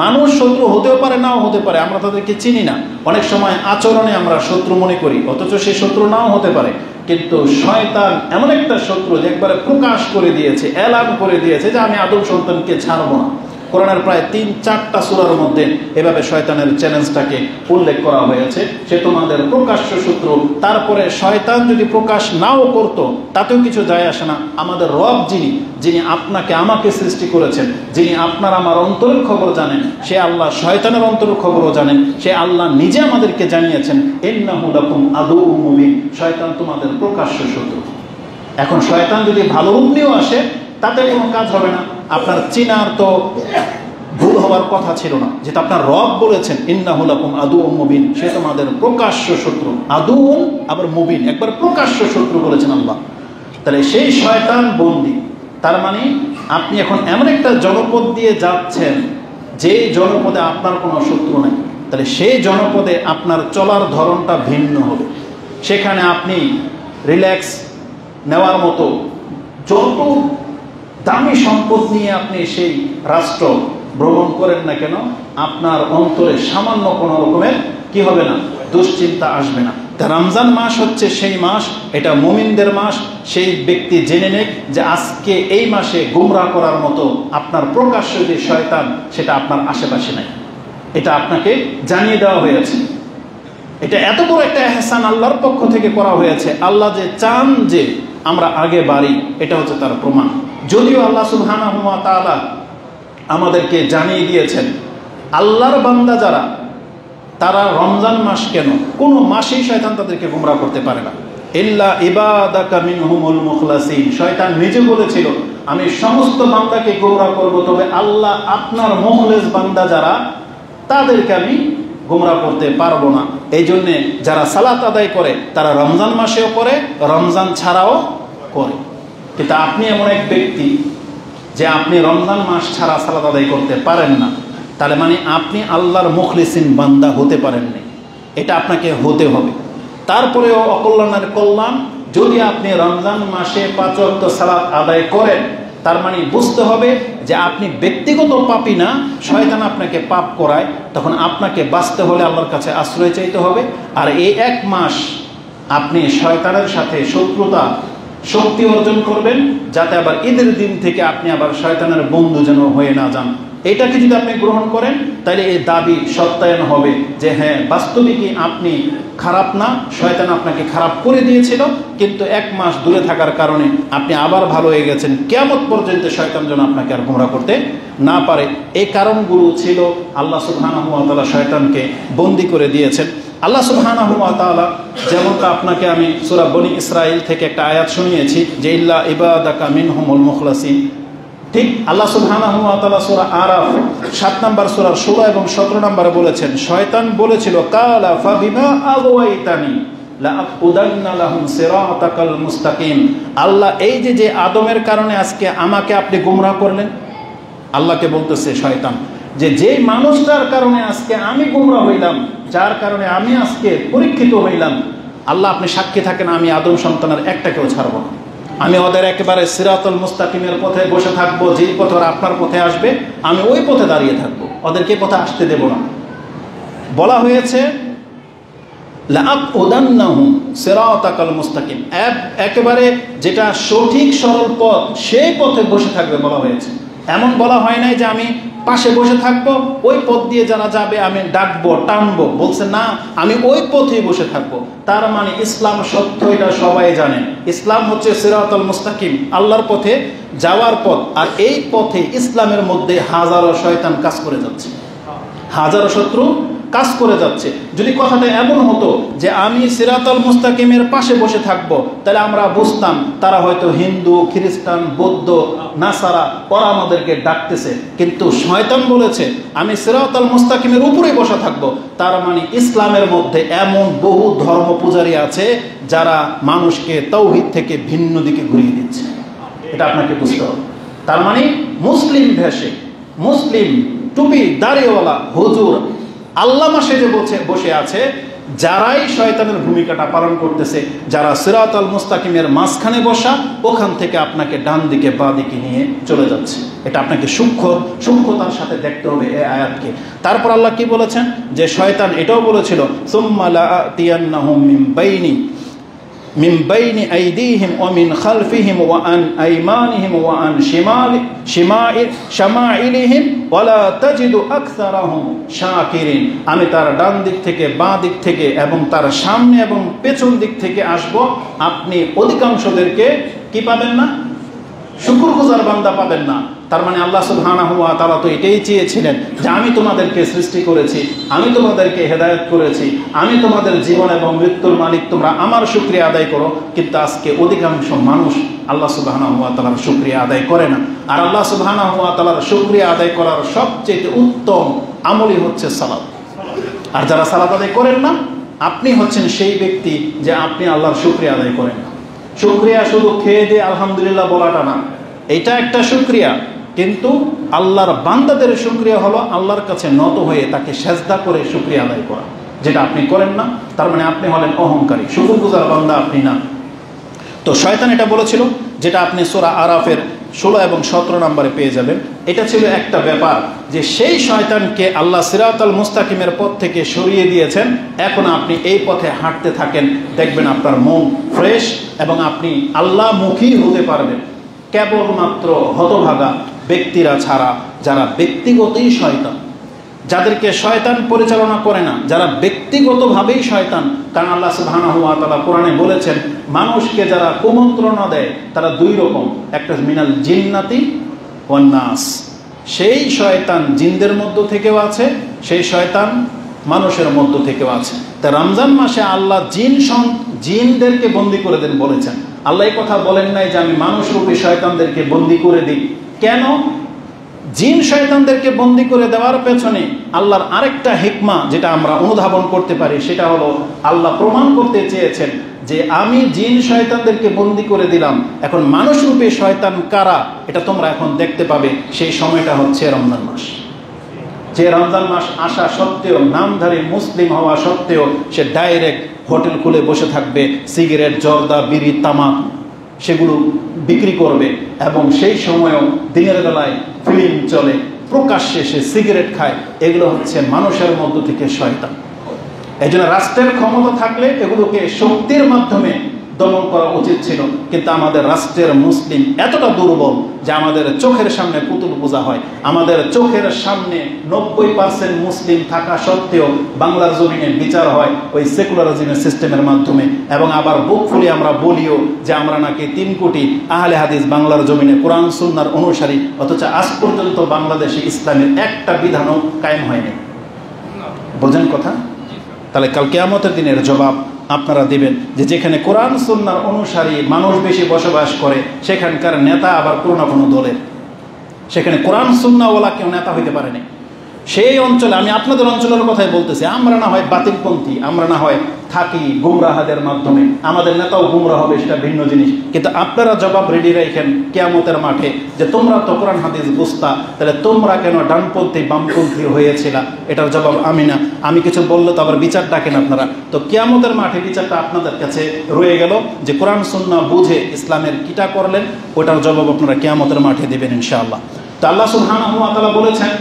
মানুষ শত্রু হতেও পারে, নাও হতে পারে, আমরা তাদেরকে চিনি না। অনেক সময় আচরণে আমরা শত্রু মনে করি, অথচ সে শত্রু নাও হতে পারে। কিন্তু শয়তান এমন একটা শত্রু যে একবারে প্রকাশ করে দিয়েছে, এলান করে দিয়েছে যে আমি আদম সন্তানকে ছাড়বো না। কোরআনের প্রায় ৩-৪টা সূরার মধ্যে এভাবে শয়তানের চ্যালেঞ্জটাকে উল্লেখ করা হয়েছে। সে তোমাদের প্রকাশ্য শত্রু। তারপরে শয়তান যদি প্রকাশ নাও করতো, তাতেও কিছু যায় আসে না। আমাদের রব যিনি আপনাকে আমাকে সৃষ্টি করেছেন, যিনি আপনার আমার অন্তরের খবর জানেন, সে আল্লাহ শয়তানের অন্তরের খবরও জানেন। সে আল্লাহ নিজে আমাদেরকে জানিয়েছেন, ইন্নাহু লাকুম আদুউম মুবিন, শয়তান তোমাদের প্রকাশ্য শত্রু। এখন শয়তান যদি ভালো রূপ নিয়েও আসে, তাতে কোনো কাজ হবে না। আপনার চিনার তো ভুল হওয়ার কথা ছিল না, যেটা আপনার রব বলেছেন, ইন্নাহু লাকুম আদুউম মুবিন, সে তোমাদের প্রকাশ্য শত্রু। আদুউন আবার মুবিন, একবার প্রকাশ্য শত্রু বলেছেন আল্লাহ। তাহলে সেই শয়তান বন্দী। তার মানে আপনি এখন এমন একটা জনপদ দিয়ে যাচ্ছেন, যে জনপদে আপনার কোনো শত্রু নেই। তাহলে সেই জনপদে আপনার চলার ধরনটা ভিন্ন হবে। সেখানে আপনি রিল্যাক্স নেওয়ার মতো যত দামি সম্পদ নিয়ে আপনি সেই রাষ্ট্র ভ্রমণ করেন না কেন, আপনার অন্তরে সামান্য কোনো রকমের কি হবে না, দুশ্চিন্তা আসবে না। তা রমজান মাস হচ্ছে সেই মাস, এটা মুমিনদের মাস। সেই ব্যক্তি জেনে নেক যে আজকে এই মাসে গুমরাহ করার মতো আপনার প্রকাশ্য যে শয়তান, সেটা আপনার আশেপাশে নাই। এটা আপনাকে জানিয়ে দেওয়া হয়েছে। এটা এত বড় একটা এহসান আল্লাহর পক্ষ থেকে করা হয়েছে। আল্লাহ যে চান যে আমরা আগে বাড়ি, এটা হচ্ছে তার প্রমাণ। যদিও আল্লাহ সুবহানাহু ওয়া তাআলা আমাদেরকে জানিয়ে দিয়েছেন, আল্লাহর বান্দা যারা, তারা রমজান মাস কেন, কোনো মাসেই শয়তান তাদেরকে গুমরাহ করতে পারে না। ইল্লা ইবাদাকা মিনহুমুল মুখলাসিন, শয়তান নিজে বলেছিল, আমি সমস্ত বান্দাকে গুমরাহ করব, তবে আল্লাহ আপনার মুখলেস বান্দা যারা, তাদেরকে আমি গুমরাহ করতে পারবো না। এই জন্যে যারা সালাত আদায় করে, তারা রমজান মাসেও করে, রমজান ছাড়াও করে। কিন্তু আপনি এমন এক ব্যক্তি যে আপনি রমজান মাস ছাড়া সালাত আদায় করতে পারেন না, তাহলে মানে আপনি আল্লাহর মুখলিসিন বান্দা হতে পারেননি। এটা আপনাকে হতে হবে। তারপরেও অকল্যাণের কল্যাণ, যদি আপনি রমজান মাসে 5 ওয়াক্ত সালাত আদায় করেন, তার মানে বুঝতে হবে যে আপনি ব্যক্তিগত পাপী না, শয়তান আপনাকে পাপ করায়। তখন আপনাকে বাঁচতে হলে আল্লাহর কাছে আশ্রয় চাইতে হবে। আর এই 1 মাস আপনি শয়তানের সাথে শত্রুতা শক্তি অর্জন করবেন, যাতে আবার ঈদের দিন থেকে আপনি আবার শয়তানের বন্ধু যেন হয়ে না যান। এটাকে যদি আপনি গ্রহণ করেন, তাহলে এই দাবি সত্যায়ন হবে যে হ্যাঁ, বাস্তবিকই আপনি খারাপ না, শয়তান আপনাকে খারাপ করে দিয়েছিল, কিন্তু 1 মাস দূরে থাকার কারণে আপনি আবার ভালো হয়ে গেছেন। কিয়ামত পর্যন্ত শয়তান যেন আপনাকে আর গুমরাহ করতে না পারে। এই কারণগুলো ছিল আল্লাহ সুবহানাহু ওয়া তাআলা শয়তানকে বন্দী করে দিয়েছেন। আল্লাহ সুবহানাহু ওয়া তাআলা যেমনটা আপনাকে আমি সূরা বনী ইসরাঈল থেকে একটা আয়াত শুনিয়েছি যে ইল্লা ইবাদাকা মিনহুমুল মুখলাসিন, ঠিক আল্লাহ সুবহানাহু ওয়া তাআলা সূরা আরাফ 7 নম্বর সূরার 16 এবং 17 নম্বরে বলেছেন, শয়তান বলেছিল, কালা ফাবিমা আগওয়াইতানি লাআকুদান্না লাহুম সিরাতাকাল মুস্তাকিম। আল্লাহ এই যে আদমের কারণে আজকে আমাকে আপনি গুমরাহ করলেন, আল্লাহকে বলতেছে শয়তান যে মানুষটার কারণে আজকে আমি গুমরাহ হইলাম, যার কারণে আমি আজকে পরীক্ষিত হইলাম, আল্লাহ আপনি সাক্ষী থাকেন, আমি আদম সন্তানের একটাকেও ছাড়ব না। আমি ওদের একেবারে সিরাতুল মুস্তাকিমের পথে বসে থাকবো, যেই পথে ওরা আপনার পথে আসবে আমি ওই পথে দাঁড়িয়ে থাকবো, ওদেরকে পথে আসতে দেব না। বলা হয়েছে লাআকুদান্নাহুম সিরাতাকাল মুস্তাকিম, একেবারে যেটা সঠিক সরল পথ, সেই পথে বসে থাকবে বলা হয়েছে। এমন বলা হয় নাই যে আমি পাশে বসে থাকবো, ওই পথ দিয়ে যারা যাবে আমি ডাকবো টানবো, বলছে না, আমি ওই পথেই বসে থাকবো। তার মানে ইসলাম সত্য, এটা সবাই জানেন। ইসলাম হচ্ছে সিরাতুল মুস্তাকিম, আল্লাহর পথে যাওয়ার পথ। আর এই পথে ইসলামের মধ্যে হাজারো শয়তান কাজ করে যাচ্ছে। হাজারো শত্রু কাজ করে যাচ্ছে। যদি কথাটা এমন হতো যে আমি সিরাতাল মুস্তাকিমের পাশে বসে থাকবো, তাহলে আমরা বুঝতাম তারা হয়তো হিন্দু, খ্রিস্টান, বৌদ্ধ, নাসারা, ওরা আমাদেরকে ডাকতেছে। কিন্তু শয়তান বলেছে আমি সিরাতাল মুস্তাকিমের উপরেই বসে থাকবো। তার মানে ইসলামের মধ্যে এমন বহু ধর্ম পূজারী আছে যারা মানুষকে তাওহীদ থেকে ভিন্ন দিকে ঘুরিয়ে দিচ্ছে। এটা আপনাকে বুঝতে হবে। তার মানে মুসলিম ভেষে, মুসলিম টুপি দাড়িওয়ালা হুজুর আল্লাহ মাসে যে বসে আছে, যারাই শয়তানের ভূমিকাটা পালন করতেছে, যারা সিরাতাল মুস্তাকিমের মাঝখানে বসা, ওখান থেকে আপনাকে ডান দিকে বা দিকে নিয়ে চলে যাচ্ছে। এটা আপনাকে সূক্ষ্মতার সাথে দেখতে হবে এই আয়াতকে। তারপর আল্লাহ কি বলেছেন যে শয়তান এটাও বলেছিল সুম্মা লাআতিয়ান্নাহুম মিন বাইনি আইদিহিম ওয়া মিন খালফিহিম ওয়া আন আইমানিহিম ওয়া আন শামাইলিহিম ওয়া লা তাজিদু আকসারাহুম শাকিরিন। আমি তার ডান দিক থেকে, বাঁ দিক থেকে এবং তার সামনে এবং পেছন দিক থেকে আসব। আপনি অধিকাংশদেরকে কি পাবেন না? শুকরগুজার বান্দা পাবেন না। তার মানে আল্লাহ সুবহানাহু ওয়া তাআলা তো এটাই চেয়েছিলেন যে আমি তোমাদেরকে সৃষ্টি করেছি, আমি তোমাদেরকে হেদায়েত করেছি, আমি তোমাদের জীবন এবং মৃত্যুর মালিক, তোমরা আমার শুকরিয়া আদায় করো। কিন্তু আজকে অধিকাংশ মানুষ আল্লাহ সুবহানাহু ওয়া তাআলার শুকরিয়া আদায় করে না। আর আল্লাহ সুবহানাহু ওয়া তাআলার শুকরিয়া আদায় করার সবচেয়ে উত্তম আমলই হচ্ছে সালাত। আর যারা সালাত আদায় করেন না, আপনি হচ্ছেন সেই ব্যক্তি যে আপনি আল্লাহর শুকরিয়া আদায় করেন না। শুকরিয়া শুধু খেয়ে দিয়ে আলহামদুলিল্লাহ বলাটা না, এটা একটা শুকরিয়া। কিন্তু আল্লাহর বান্দাদের শুকরিয়া হলো আল্লাহর কাছে নত হয়ে তাকে সেজদা করে শুকরিয়া আদায় করা, যেটা আপনি করেন না। তার মানে আপনি হলেন অহংকারী, শুকরগুজার বান্দা আপনি না। তো শয়তান এটা বলেছিল, যেটা আপনি সূরা আরাফের 16 এবং 17 নম্বরে পেয়ে যাবেন। এটা ছিল একটা ব্যাপার যে সেই শয়তানকে আল্লাহ সিরাতাল মুস্তাকিমের পথ থেকে সরিয়ে দিয়েছেন। এখন আপনি এই পথে হাঁটতে থাকেন, দেখবেন আপনার মন ফ্রেশ এবং আপনি আল্লাহমুখী হতে পারবেন। কেবলমাত্র হতভাগা ব্যক্তিরা ছাড়া, যারা ব্যক্তিগতই শয়তান, যাদেরকে শয়তান পরিচালনা করে না, যারা ব্যক্তিগতভাবেই শয়তান। কারণ আল্লাহ সুবহানাহু ওয়া তাআলা কোরআনে বলেছেন মানুষকে যারা কুমন্ত্রণা দেয় তারা দুই রকম, একটা মিনাল জিন্নাতি ওয়ান নাস। সেই শয়তান জিনদের মধ্য থেকেও আছে, সেই শয়তান মানুষের মধ্য থেকেও আছে। তা রমজান মাসে আল্লাহ জিনদেরকে বন্দী করে দেন বলেছেন। আল্লাহ এই কথা বলেন নাই যে আমি মানুষরূপী শয়তানদেরকে বন্দী করে দিই। কেন? জিন শয়তানদেরকে বন্দী করে দেওয়ার পেছনে আল্লাহর আরেকটা হিকমা যেটা আমরা অনুধাবন করতে পারি, সেটা হলো আল্লাহ প্রমাণ করতে চেয়েছেন যে আমি জিন শয়তানদেরকে বন্দী করে দিলাম, এখন মানুষরূপী শয়তান কারা এটা তোমরা এখন দেখতে পাবে। সেই সময়টা হচ্ছে রমজান মাস। যে রমজান মাস আসা সত্ত্বেও, নামধারী মুসলিম হওয়া সত্ত্বেও সে ডাইরেক্ট হোটেল খুলে বসে থাকবে, সিগারেট, জর্দা, বিড়ি, তামাক সেগুলো বিক্রি করবে। এবং সেই সময়ও দিনের বেলায় ফিল্ম চলে, প্রকাশ্যে সে সিগারেট খায়। এগুলো হচ্ছে মানুষের মধ্য থেকে শয়তান। এই জন্য রাষ্ট্রের ক্ষমতা থাকলে এগুলোকে শক্তির মাধ্যমে দমন করা উচিত ছিল। কিন্তু আমাদের রাষ্ট্রের মুসলিম এতটা দুর্বল যে আমাদের চোখের সামনে পুতুল পূজা হয়। আমাদের চোখের সামনে 90% মুসলিম থাকা সত্ত্বেও বাংলার জমিনে বিচার হয় ওই সেকুলারিজমের সিস্টেমের মাধ্যমে। এবং আবার বুক ফুলি আমরা বলিও যে আমরা নাকি 3 কোটি আহলে হাদিস বাংলার জমিনে কোরআন সুন্নাহর অনুসারী, অথচ আজ পর্যন্ত বাংলাদেশে ইসলামের একটা বিধানও কায়েম হয়নি। বোঝেন কথা? তাহলে কাল কিয়ামতের দিনের জবাব আপনারা দিবেন যে যেখানে কোরআন সুন্নাহর অনুসারী মানুষ বেশি বসবাস করে সেখানকার নেতা আবার কোনো না কোনো দলের, সেখানে কোরআন সুন্নাহওয়ালা কেউ নেতা হইতে পারেনি। সেই অঞ্চলে, আমি আপনাদের অঞ্চলের কথাই বলতেছি, আমরা না হয় বাতিলপন্থী, আমরা না হয় থাকি গুমরাহাদের মাধ্যমে, আমাদের নেতাও গুমরাহ হবে, সেটা ভিন্ন জিনিস। কিন্তু আপনারা জবাব রেডি রাখেন কিয়ামতের মাঠে যে তোমরা তো কোরআন হাদিস বুঝতা, তাহলে তোমরা কেন ডানপন্থী বামপন্থী হয়েছিলা? এটার জবাব আমি না। আমি কিছু বললে তো আবার বিচার ডাকেন আপনারা। তো কিয়ামতের মাঠে বিচারটা আপনাদের কাছে রয়ে গেল যে কোরআন সুন্নাহ বুঝে ইসলামের কিটা করলেন, ওটার জবাব আপনারা কিয়ামতের মাঠে দেবেন ইনশাআল্লাহ। তো আল্লাহ সুবহানাহু ওয়া তাআলা বলেছেন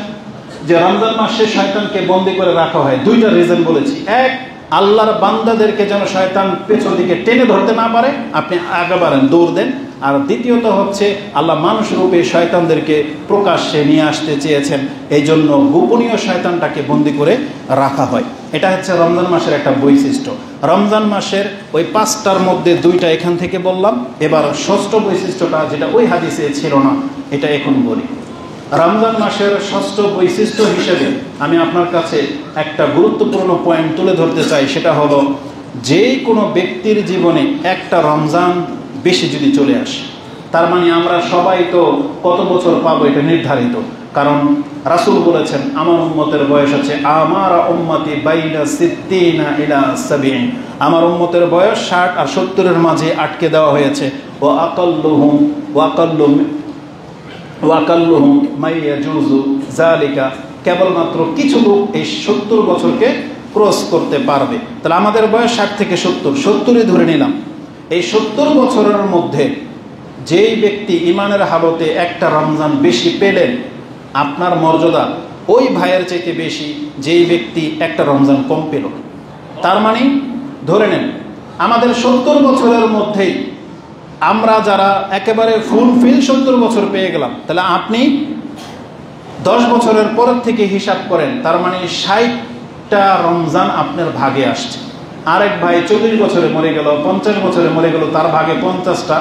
যে রমজান মাসে শয়তানকে বন্দী করে রাখা হয়। 2টা রিজন বলেছি। এক, আল্লাহর বান্দাদেরকে যেন শয়তান পেছন দিকে টেনে ধরতে না পারে, আপনি আগে বাড়েন, দৌড় দেন। আর দ্বিতীয়ত হচ্ছে আল্লাহ মানুষ রূপে শয়তানদেরকে প্রকাশ্যে নিয়ে আসতে চেয়েছেন, এই জন্য গোপনীয় শয়তানটাকে বন্দী করে রাখা হয়। এটা হচ্ছে রমজান মাসের একটা বৈশিষ্ট্য। রমজান মাসের ওই 5টার মধ্যে 2টা এখান থেকে বললাম। এবার 6ষ্ঠ বৈশিষ্ট্যটা, যেটা ওই হাদিসে ছিল না, এটা এখন বলি। রমজান মাসের ষষ্ঠ বৈশিষ্ট্য হিসেবে আমি আপনার কাছে একটা গুরুত্বপূর্ণ পয়েন্ট তুলে ধরতে চাই, সেটা হলো যে কোনো ব্যক্তির জীবনে একটা রমজান বেশি যদি চলে আসে, তার মানে আমরা সবাই তো কত বছর পাবো এটা নির্ধারিত। কারণ রাসূল বলেছেন আমার উম্মতের বয়স আছে আমার উম্মতি বাইনা সিত্তিনা ইলা 70, আমার উম্মতের বয়স 60 আর 70-এর মাঝে আটকে দেওয়া হয়েছে। ওয়া আকাল্লুহুম মাইয়াজুজু যালিকা, কেবলমাত্র কিছু লোক এই 70 বছরকে ক্রস করতে পারবে। তাহলে আমাদের বয়স 60 থেকে 70-ই ধরে নিলাম। এই 70 বছরের মধ্যে যেই ব্যক্তি ইমানের হালতে একটা রমজান বেশি পেলেন, আপনার মর্যাদা ওই ভাইয়ের চাইতে বেশি যেই ব্যক্তি একটা রমজান কম পেল। তার মানে ধরে নেন আমাদের 70 বছরের মধ্যেই আমরা যারা একেবারে ফুলফিল 70 বছর পেয়ে গেলাম, তাহলে আপনি 10 বছরের পর থেকে হিসাব করেন, তার মানে 60টা রমজান আপনার ভাগে আসছে। আরেক ভাই 40 বছরে মরে গেল, 50 বছরে মরে গেল, তার ভাগে 50টা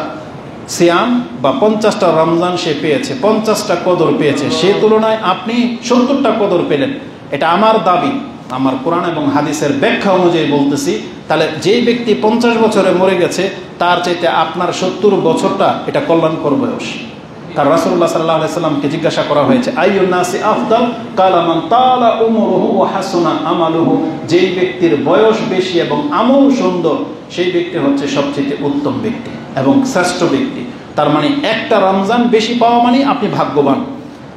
সিয়াম বা 50টা রমজান সে পেয়েছে, 50টা কদর পেয়েছে। সে তুলনায় আপনি 70টা কদর পেলেন। এটা আমার দাবি, আমার কোরআন এবং হাদিসের ব্যাখ্যা অনুযায়ী বলতেছি। তাহলে যেই ব্যক্তি 50 বছরে মরে গেছে তার চাইতে আপনার 70 বছরটা এটা কল্যাণকর বয়স। কারণ রাসূলুল্লাহ সাল্লাল্লাহু আলাইহি সাল্লামকে জিজ্ঞাসা করা হয়েছে আইয়ুন নাসি আফদাল, কালা মান তালা উমরুহু ওয়া হাসুনা আমালুহু, যেই ব্যক্তির বয়স বেশি এবং আমল সুন্দর সেই ব্যক্তি হচ্ছে সবচেয়ে উত্তম ব্যক্তি এবং শ্রেষ্ঠ ব্যক্তি। তার মানে একটা রমজান বেশি পাওয়া মানে আপনি ভাগ্যবান।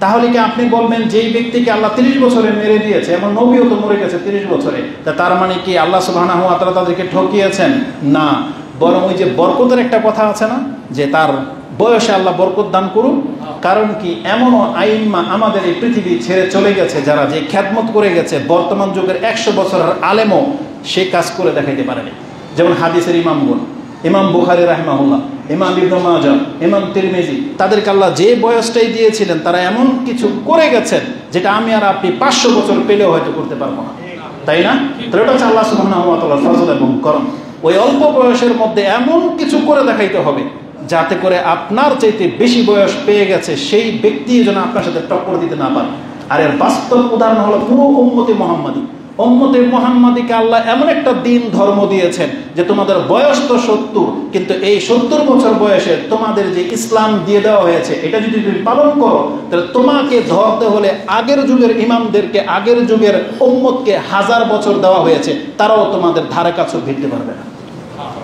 তাহলে কি আপনি বলবেন যেই ব্যক্তিকে আল্লাহ 30 বছরে মেরে দিয়েছে, এমন নবীও তো মরে গেছে 30 বছরে, তার মানে কি আল্লাহ সুবহানাহু ওয়া তাআলা তাদেরকে ঠকিয়েছেন? না, বরং ওই যে বরকতের একটা কথা আছে না, যে তার বয়সে আল্লাহ বরকত দান করুন। কারণ কি এমনও আইম্মা আমাদের এই পৃথিবী ছেড়ে চলে গেছে যারা যে খ্যাদমত করে গেছে, বর্তমান যুগের 100 বছরের আলেমও সে কাজ করে দেখাইতে পারেনি। যেমন হাদিসের ইমামগণ, ইমাম বুখারী রাহিমাহুল্লাহ, ইমাম ইবনে মাজাহ, ইমাম তিরমিজি, তাদেরকে আল্লাহ যে বয়সটাই দিয়েছিলেন তারা এমন কিছু করে গেছেন যেটা আমি আর আপনি 500 বছর পেলেও হয়তো করতে পারবো না, তাই না? তাহলে এটা হচ্ছে আল্লাহ সুবহানাহু ওয়া তাআলার ফজল এবং করম। ওই অল্প বয়সের মধ্যে এমন কিছু করে দেখাইতে হবে যাতে করে আপনার চাইতে বেশি বয়স পেয়ে গেছে সেই ব্যক্তি যেন আপনার সাথে টক্কর দিতে না পারে। আর এর বাস্তব উদাহরণ হলো পুরো উম্মতে মুহাম্মাদী। উম্মতে মুহাম্মাদীকে আল্লাহ এমন একটা দিন ধর্ম দিয়েছেন যে তোমাদের বয়স তো 70, কিন্তু এই 70 বছর বয়সে তোমাদের যে ইসলাম দিয়ে দেওয়া হয়েছে এটা যদি তুমি পালন করো, তাহলে তোমাকে ধরতে হলে আগের যুগের ইমামদেরকে, আগের যুগের উম্মতকে 1000 বছর দেওয়া হয়েছে, তারাও তোমাদের ধারে কাছেও ভিড়তে পারবে না।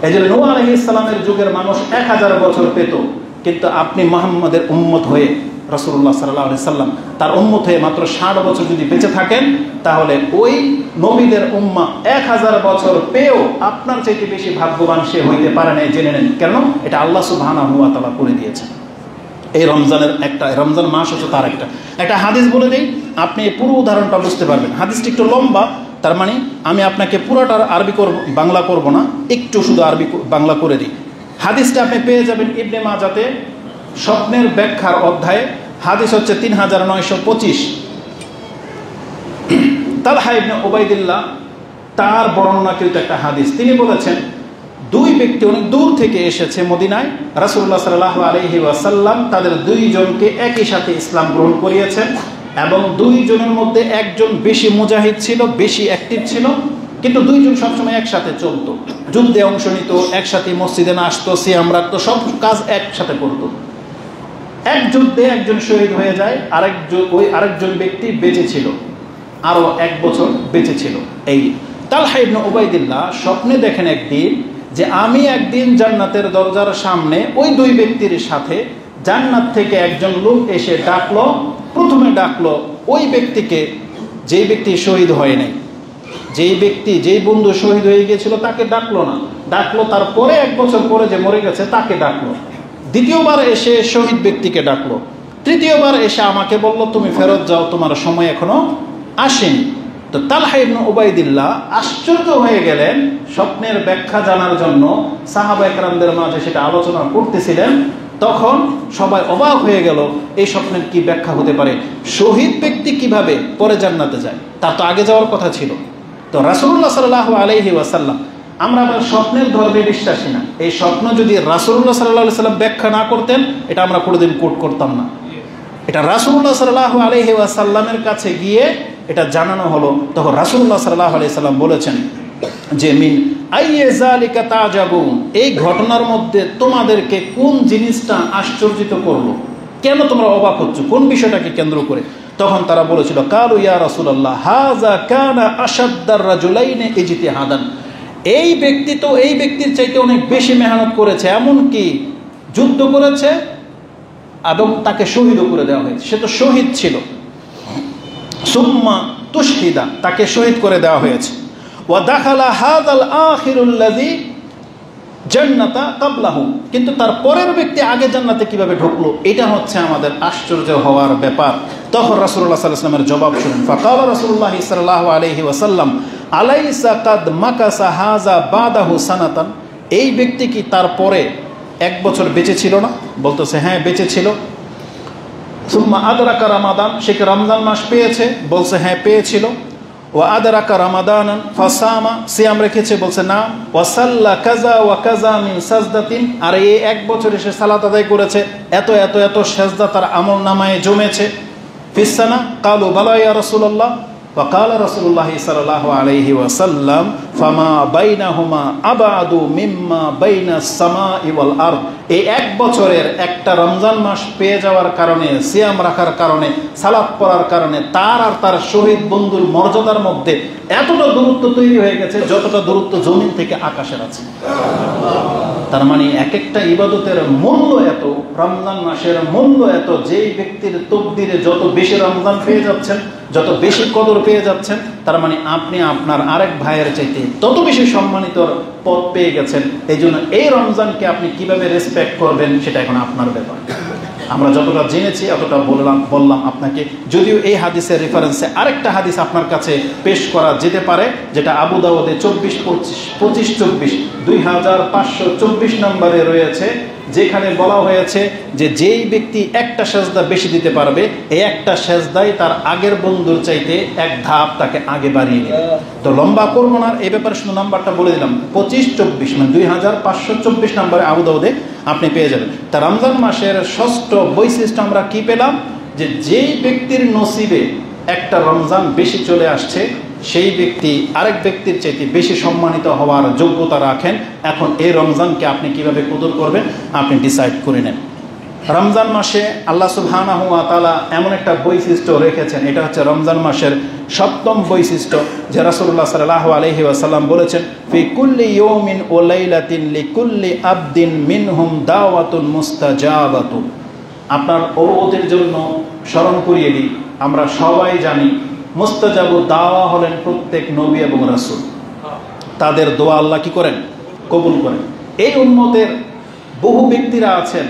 এই যে নূহ আলাইহিস সালামের যুগের মানুষ 1000 বছর পেত, কিন্তু আপনি মুহাম্মাদের উম্মত হয়ে, রাসূলুল্লাহ সাল্লাল্লাহু আলাইহি সাল্লাম তার উম্মত হয়ে মাত্র 60 বছর যদি বেঁচে থাকেন, তাহলে ওই নবীদের উম্মা 1000 বছর পেয়েও আপনার চাইতে বেশি ভাগ্যবান সে হইতে পারে না। জেনে নেন কেন? এটা আল্লাহ সুবহানাহু ওয়া তাআলা করে দিয়েছেন। এই রমজানের রমজান মাস হচ্ছে তার একটা হাদিস বলে দেই, আপনি পুরো উদাহরণটা বুঝতে পারবেন। হাদিসটি একটু লম্বা, তার মানে আমি আপনাকে পুরোটার আরবি বাংলা করব না, একটু শুধু আরবি বাংলা করে দিই। হাদিসটা আপনি পেয়ে যাবেন ইবনে মাজাতে স্বপ্নের ব্যাখ্যার অধ্যায়ে। হাদিস হচ্ছে 3925। তালহা ইবনে উবাইদুল্লাহ তার বর্ণনাকৃত একটা হাদিস, তিনি বলেছেন দুই ব্যক্তি অনেক দূর থেকে এসেছে মদিনায়। রাসূলুল্লাহ সাল্লাল্লাহু আলাইহি ওয়াসাল্লাম তাদের দুইজনকে একই সাথে ইসলাম গ্রহণ করিয়েছেন এবং দুইজনের মধ্যে একজন বেশি মুজাহিদ ছিল, বেশি অ্যাক্টিভ ছিল, কিন্তু দুইজন সবসময় একসাথে চলতো, যুদ্ধে অংশ নিত, একসাথে মসজিদে আসতো, সিয়াম রাখতো, সব কাজ একসাথে করতো। এক যুদ্ধে একজন শহীদ হয়ে যায়, আরেকজন ব্যক্তি বেঁচে ছিল, আরো 1 বছর বেঁচে ছিল। এই তালহা ইবনে উবাইদুল্লাহ স্বপ্নে দেখেন একদিন যে আমি একদিন জান্নাতের দরজার সামনে ওই দুই ব্যক্তির সাথে জান্নাত থেকে একজন লোক এসে ডাকলো। প্রথমে ডাকলো ওই ব্যক্তিকে যেই ব্যক্তি শহীদ হয় নাই, যেই বন্ধু শহীদ হয়ে গিয়েছিল তাকে ডাকলো না, ডাকলো তারপরে 1 বছর পরে যে মরে গেছে তাকে ডাকলো। দ্বিতীয়বার এসে শহীদ ব্যক্তিকে ডাকলো। তৃতীয়বার এসে আমাকে বলল তুমি ফেরত যাও, তোমার সময় এখনো আসেনি। তো তালহা ইবনে উবাইদুল্লাহ আশ্চর্য হয়ে গেলেন, স্বপ্নের ব্যাখ্যা জানার জন্য সাহাবা একরামদের মাঝে সেটা আলোচনা করতেছিলেন। তখন সবাই অবাক হয়ে গেল, এই স্বপ্নের কি ব্যাখ্যা হতে পারে? শহীদ ব্যক্তি কিভাবে পরে জান্নাতে যায়? তার তো আগে যাওয়ার কথা ছিল। তো রাসূলুল্লাহ সাল্লাল্লাহু আলাইহি ওয়াসাল্লাম, আমরা আবার স্বপ্নের ধর্মে বিশ্বাসী না। এই স্বপ্ন যদি রাসূলুল্লাহ সাল্লাল্লাহু আলাইহি ওয়াসাল্লাম ব্যাখ্যা না করতেন, এটা আমরা কোনোদিন কোট করতাম না। এটা রাসূলুল্লাহ সাল্লাল্লাহু আলাইহি ওয়াসাল্লামের কাছে গিয়ে এটা জানানো হলো। তখন রাসূলুল্লাহ সাল্লাল্লাহু আলাইহি সাল্লাম বলেছেন যে মিন আইয়ে যালিকা তাজাবুন, এই ঘটনার মধ্যে তোমাদেরকে কোন জিনিসটা আশ্চর্যিত করলো, কেন তোমরা অবাক হচ্ছ, কোন বিষয়টাকে কেন্দ্র করে? তখন তারা বলেছিল কালু ইয়া রাসূলুল্লাহ হাযা কানা আশাদ্দার রাজুলাইনি ইজতিহাদান, এই ব্যক্তি তো এই ব্যক্তির চাইতে অনেক বেশি মেহনত করেছে, এমনকি যুদ্ধ করেছে এবং তাকে শহীদও করে দেওয়া হয়েছে, সে তো শহীদ ছিল। সুম্মা তুশহিদা, তাকে শহীদ করে দেওয়া হয়েছে। ওয়া দাখালা হাযাল আখিরুল্লাযী জান্নাতা ক্বাবলাহু, কিন্তু তার পরের ব্যক্তি আগে জান্নাতে কিভাবে ঢুকলো, এটা হচ্ছে আমাদের আশ্চর্য হওয়ার ব্যাপার। তখন রাসূলুল্লাহ সাল্লাল্লাহু আলাইহি ওয়াসাল্লামের জবাব শুনুন। ফাকালা রাসূলুল্লাহ সাল্লাল্লাহু আলাইহি ওয়াসাল্লাম আলাইসা কাদ মাকাসা হাযা বাদাহু সানাতান, এই ব্যক্তি কি তারপরে এক বছর বেঁচে ছিল না? বলতেছে হ্যাঁ বেঁচে ছিল। সুম্মা আদরাকা রমাদান, সে কি রমজান মাস পেয়েছে? বলছে হ্যাঁ পেয়েছিল। ওয়া আদরাকা রমাদানান ফাসামা, সিয়াম রেখেছে? বলছে না। ওয়া সাল্লা কাযা ওয়া কাযা মিন সাজদাতিন, আর এই এক বছরে সে সালাত আদায় করেছে, এত এত এত সেজদা তার আমলনামায় জমেছে। ফিসানা কালু বালা ইয়া রাসূলুল্লাহ, ওয়া ক্বালা রাসূলুল্লাহ সাল্লাল্লাহু আলাইহি ওয়াসাল্লাম ফামা বাইনাহুমা আবাদু মিম্মা বাইনাস সামাই ওয়াল আরদ, এই এক বছরের একটা রমজান মাস পেয়ে যাওয়ার কারণে, সিয়াম রাখার কারণে, সালাত পড়ার কারণে তার আর তার শহীদ বন্ধুর মর্যাদার মধ্যে এতটা দূরত্ব তৈরি হয়ে গেছে যতটা দূরত্ব জমিন থেকে আকাশের আছে। তার মানে এক একটা ইবাদতের মূল্য এত, রমজান মাসের মূল্য এত, যেই ব্যক্তির তকদিরে যত বেশি রমজান পেয়ে যাচ্ছেন, যত বেশি কদর পেয়ে যাচ্ছেন, তার মানে আপনি আপনার আরেক ভাইয়ের চাইতে তত বেশি সম্মানিত পদ পেয়ে গেছেন। এই জন্য এই রমজানকে আপনি কিভাবে রেসপেক্ট করবেন সেটা এখন আপনার ব্যাপার। আমরা যতটা জেনেছি অতটা বললাম আপনাকে। যদিও এই হাদিসের রেফারেন্সে আরেকটা হাদিস আপনার কাছে পেশ করা যেতে পারে, যেটা আবু দাউদে 2524 2524 নম্বরে রয়েছে, যেখানে বলা হয়েছে যে যেই ব্যক্তি একটা সেজদা বেশি দিতে পারবে, এই একটা সেজদাই তার আগের বন্ধুর চাইতে এক ধাপ তাকে আগে বাড়িয়ে দেবে। তো লম্বা করবো না, এই ব্যাপারে শুধু নাম্বারটা বলে দিলাম, 2524 মানে 2524 নম্বরে আবু দাউদে আপনি পেয়ে যাবেন। তা রমজান মাসের ষষ্ঠ বৈশিষ্ট্য আমরা কি পেলাম, যে যেই ব্যক্তির নসিবে একটা রমজান বেশি চলে আসছে, সেই ব্যক্তি আরেক ব্যক্তির চাইতে বেশি সম্মানিত হওয়ার যোগ্যতা রাখেন। এখন এই রমজানকে আপনি কিভাবে কদর করবেন আপনি ডিসাইড করে নেন। রমজান মাসে আল্লাহ সুবহানাহু ওয়া তাআলা এমন একটা বৈশিষ্ট্য রেখেছেন, এটা হচ্ছে রমজান মাসের সপ্তম বৈশিষ্ট্য, যে রাসূলুল্লাহ সাল্লাল্লাহু আলাইহি ওয়াসাল্লাম বলেছেন ফি কুল্লি ইয়াউমিন ওয়া লাইলাতিন লিকুল্লি আবদিন মিনহুম দাওয়াতুন মুস্তাজাবাতুন। আপনার অবগতির জন্য স্মরণ করিয়ে দিই, আমরা সবাই জানি মুস্তাজাবু দাওয়া হলেন প্রত্যেক নবী এবং রাসূল, তাদের দোয়া আল্লাহ কি করেন? কবুল করেন। এই উম্মতের বহু ব্যক্তিরা আছেন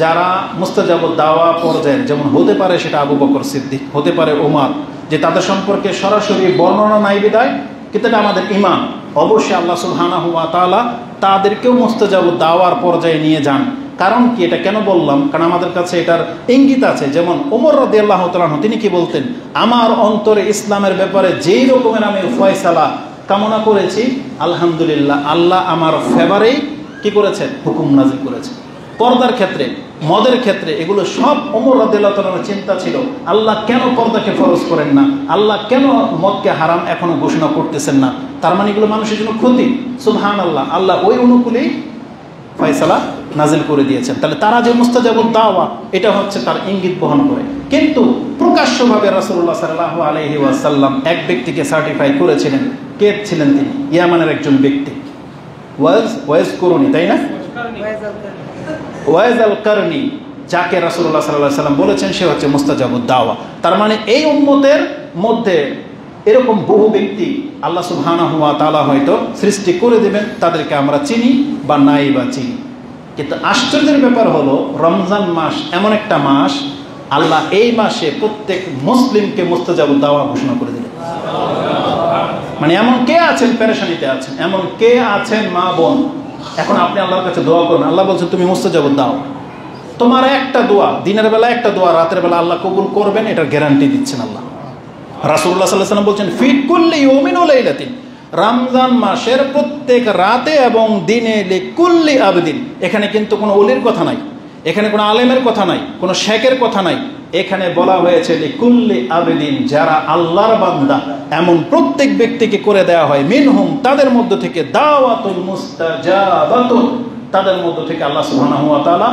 যারা মুস্তাজাবু দাওয়া পর্যায়ের, যেমন হতে পারে সেটা আবু বকর সিদ্দিক, হতে পারে ওমর, যে তাদের সম্পর্কে সরাসরি বর্ণনা নাই বিদায়, কিন্তু এটা আমাদের ঈমান। অবশ্যই আল্লাহ সুবহানাহু ওয়া তাআলা তাদেরকেও মুস্তাজাবু দাওয়ার পর্যায়ে নিয়ে যান। কারণ কি, এটা কেন বললাম? কারণ আমাদের কাছে এটার ইঙ্গিত আছে। যেমন ওমর রাদিয়াল্লাহু তাআলা আনহু, তিনি কি বলতেন, আমার অন্তরে ইসলামের ব্যাপারে যেই রকমের আমি ফয়সালা কামনা করেছি, আলহামদুলিল্লাহ আল্লাহ আমার ফেভারেই কি করেছেন? হুকুম নাজিল করেছেন। পর্দার ক্ষেত্রে, মদের ক্ষেত্রে, এগুলো সব ওমর রাদিয়াল্লাহু তাআলার চিন্তা ছিল, আল্লাহ কেন পর্দাকে ফরজ করেন না, আল্লাহ কেন মদকে হারাম এখনো ঘোষণা করতেছেন না। তার মানে এগুলো মানুষের জন্য ক্ষতি। সুবহানাল্লাহ, আল্লাহ ওই অনুকূলেই ফয়সালা নাজিল করে দিয়েছেন। তাহলে তারা যে মুস্তাজাবুদ দাওয়া, এটা হচ্ছে তার ইঙ্গিত বহন করে। কিন্তু প্রকাশ্যভাবে রাসূলুল্লাহ সাল্লাল্লাহু আলাইহি ওয়াসাল্লাম এক ব্যক্তিকে সার্টিফাই করেছিলেন। কে ছিলেন তিনি? ইয়ামানের একজন ব্যক্তি, ওয়াইজ করুনি, তাই না? ওয়াইজ আল কারনি, যাকে রাসূলুল্লাহ সাল্লাল্লাহু আলাইহি ওয়াসাল্লাম বলেছেন সে হচ্ছে মুস্তাজাবুদ দাওয়া। তার মানে এই উম্মতের মধ্যে এরকম বহু ব্যক্তি আল্লাহ সুবহানাহু ওয়া তাআলা হয়তো সৃষ্টি করে দেবেন, তাদেরকে আমরা চিনি বা নাই বা চিনি। কিন্তু আশ্চর্যের ব্যাপার হলো, রমজান মাস এমন একটা মাস, আল্লাহ এই মাসে প্রত্যেক মুসলিমকে মুস্তাজাবুদ দাওয়া ঘোষণা করে দিলেন। মানে এমন কে আছেন পেরেশানিতে আছেন, এমন কে আছেন মা বোন, এখন আপনি আল্লাহর কাছে দোয়া করুন, আল্লাহ বলছেন তুমি মুস্তাজাবুদ দাও। তোমার একটা দোয়া, দিনের বেলা একটা দোয়া, রাতের বেলা আল্লাহ কবুল করবেন, এটার গ্যারান্টি দিচ্ছেন আল্লাহ। রাসূলুল্লাহ সাল্লাল্লাহু আলাইহি ওয়াসাল্লাম বলছেন ফি কুল্লি ইয়াউমিন ওয়া লাইলাতিন, রমজান মাসের প্রত্যেক রাতে এবং দিনে লিকুল্লি আবদিন, এখানে কিন্তু কোনো ওলির কথা নাই, এখানে কোনো আলেমের কথা নাই, কোনো শেখের কথা নাই। এখানে বলা হয়েছে লিকুল্লি আবেদিন, যারা আল্লাহর বান্দা এমন প্রত্যেক ব্যক্তিকে করে দেওয়া হয় মিনহুম, তাদের মধ্য থেকে দাওয়াতুল মুস্তাজাবাতুন, তাদের মধ্য থেকে আল্লাহ সুবহানাহু ওয়া তাআলা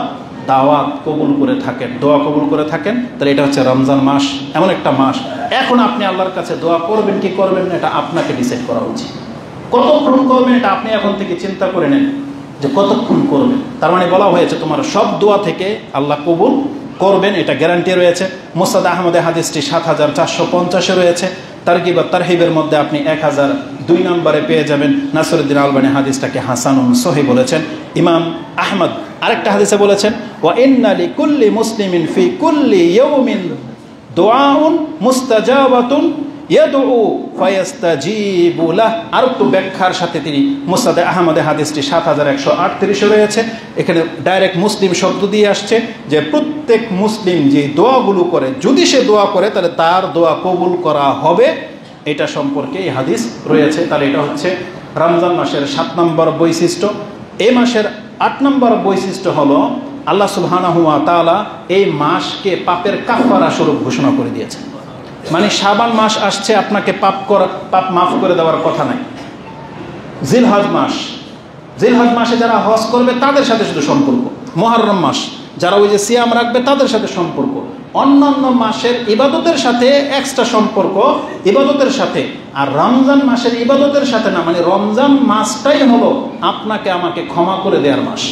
দাওয়াত কবুল করে থাকেন, দোয়া কবুল করে থাকেন। তাহলে এটা হচ্ছে রমজান মাস, এমন একটা মাস। এখন আপনি আল্লাহর কাছে দোয়া করবেন কি করবেন না, এটা আপনাকে ডিসাইড করা উচিত। কতক্ষণ করবেন এটা আপনি এখন থেকে চিন্তা করে নেন যে কতক্ষণ করবেন। তার মানে বলা হয়েছে তোমার সব দোয়া থেকে আল্লাহ কবুল করবেন, এটা গ্যারান্টি রয়েছে। মুসনাদ আহমদে হাদিসটি ৭,৪৫০ রয়েছে। তারগিব ওয়া তারহিবের মধ্যে আপনি ১,০০২ নম্বরে পেয়ে যাবেন। নাসিরুদ্দিন আলবানী হাদিসটাকে হাসানুন সহিহ বলেছেন। ইমাম আহমদ আরেকটা হাদিসে বলেছেন ওয়া ইন্না লিকুল্লি মুসলিমিন ফি কুল্লি ইয়াউমিন দুআউন মুস্তাজাবাতুন ইয়াদউ ফায়াস্তাজিবু লাহ। আর একটু ব্যাখ্যার সাথে তিনি মুসনাদে আহমদে হাদিসটি ৭,১৩৮ রয়েছে। এখানে ডাইরেক্ট মুসলিম শব্দ দিয়ে আসছে যে প্রত্যেক মুসলিম যে দোয়াগুলো করে, যদি সে দোয়া করে তাহলে তার দোয়া কবুল করা হবে, এটা সম্পর্কে এই হাদিস রয়েছে। তাহলে এটা হচ্ছে রমজান মাসের ৭ নম্বর বৈশিষ্ট্য। এই মাসের ৮ নম্বর বৈশিষ্ট্য হলো আল্লাহ সুবহানাহু ওয়া তাআলা এই মাসকে পাপের কাফারা স্বরূপ ঘোষণা করে দিয়েছেন। মানে শাবান মাস আসছে, আপনাকে পাপ মাফ করে দেওয়ার কথা নাই। জিলহজ মাসে যারা হজ করবে তাদের সাথে শুধু সম্পর্ক। মুহররম মাস যারা ওই যে সিয়াম রাখবে তাদের সাথে সম্পর্ক। অন্যান্য মাসের ইবাদতের সাথে এক্সট্রা সম্পর্ক ইবাদতের সাথে, আর রমজান মাসের ইবাদতের সাথে না। মানে রমজান মাসটাই হলো আপনাকে আমাকে ক্ষমা করে দেওয়ার মাস।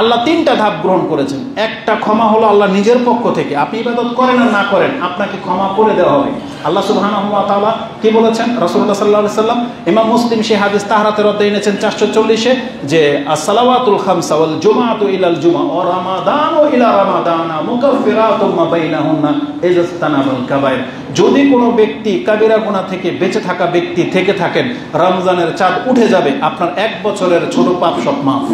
আল্লাহ ৩টা ধাপ গ্রহণ করেছেন। একটা ক্ষমা হলো আল্লাহ নিজের পক্ষ থেকে, আপনি ইবাদত করেন আর না করেন আপনাকে ক্ষমা করে দেওয়া হবে। আল্লাহ সুবহানাহু ওয়া তাআলা কি বলেছেন? রাসূলুল্লাহ সাল্লাল্লাহু আলাইহি সাল্লাম, ইমাম মুসলিম সেই হাদিস তাহরাতের অধ্যায়ে এনেছেন ৪৪০-এ, যে আসসালাওয়াতুল খামসা ওয়াল জুমআতু ইলাল জুমআ ওয়া রামাদানু ইলা রামাদানা মুকাফফিরাতুম মা বাইনাহুন্না ইজতানাবাল কাবায়ের। যদি কোনো ব্যক্তি কাবিরা গুনাহ থেকে বেঁচে থাকা ব্যক্তি থেকে থাকেন, রমজানের চাঁদ উঠে যাবে, আপনার ১ বছরের ছোট পাপ সব মাফ।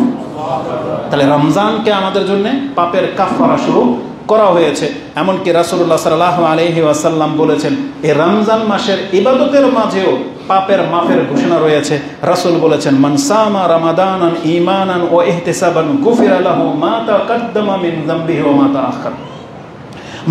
তাহলে রমজানকে আমাদের জন্য পাপের কাফারা শুরু করা হয়েছে। এমনকি রাসূলুল্লাহ সাল্লাল্লাহু আলাইহি ওয়াসাল্লাম বলেছেন এই রমজান মাসের ইবাদতের মাঝেও পাপের মাফের ঘোষণা রয়েছে। রাসূল বলেছেন মান সামা রমাদানান ঈমানান ওয়া ইহতিসাবান গুফিরা লাহু মা তাকাদ্দামা মিন যামবিহি ওয়া মা তাআখার।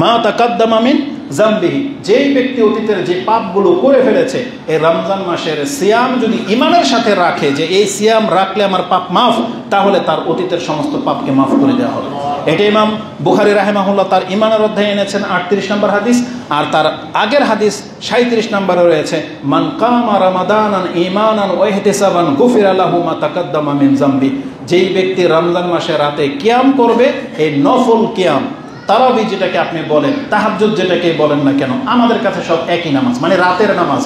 মা তাকাদ্দামা মিন যামবিহি, যেই ব্যক্তি অতীতের যে পাপগুলো করে ফেলেছে এই রমজান মাসের সিয়াম যদি ঈমানের সাথে রাখে যে এই সিয়াম রাখলে আমার পাপ মাফ, তাহলে তার অতীতের সমস্ত পাপকে মাফ করে দেওয়া হবে। এটা ইমাম বুখারী রাহিমাহুল্লাহ তার ঈমানের অধ্যায়ে এনেছেন ৩৮ নম্বর হাদিস। আর তার আগের হাদিস ৩৭ নম্বরে রয়েছে মান কামা রমাদানান ঈমানান ওয়া ইহতিসাবান গুফিরা লাহু মা তাকাদ্দামা মিন যামবি। যেই ব্যক্তি রমজান মাসে রাতে কিয়াম করবে, এই নফল কিয়াম তারাবি যেটাকে আপনি বলেন, তাহাজ্জুদ যেটাকে বলেন না কেন, আমাদের কাছে সব একই নামাজ, মানে রাতের নামাজ।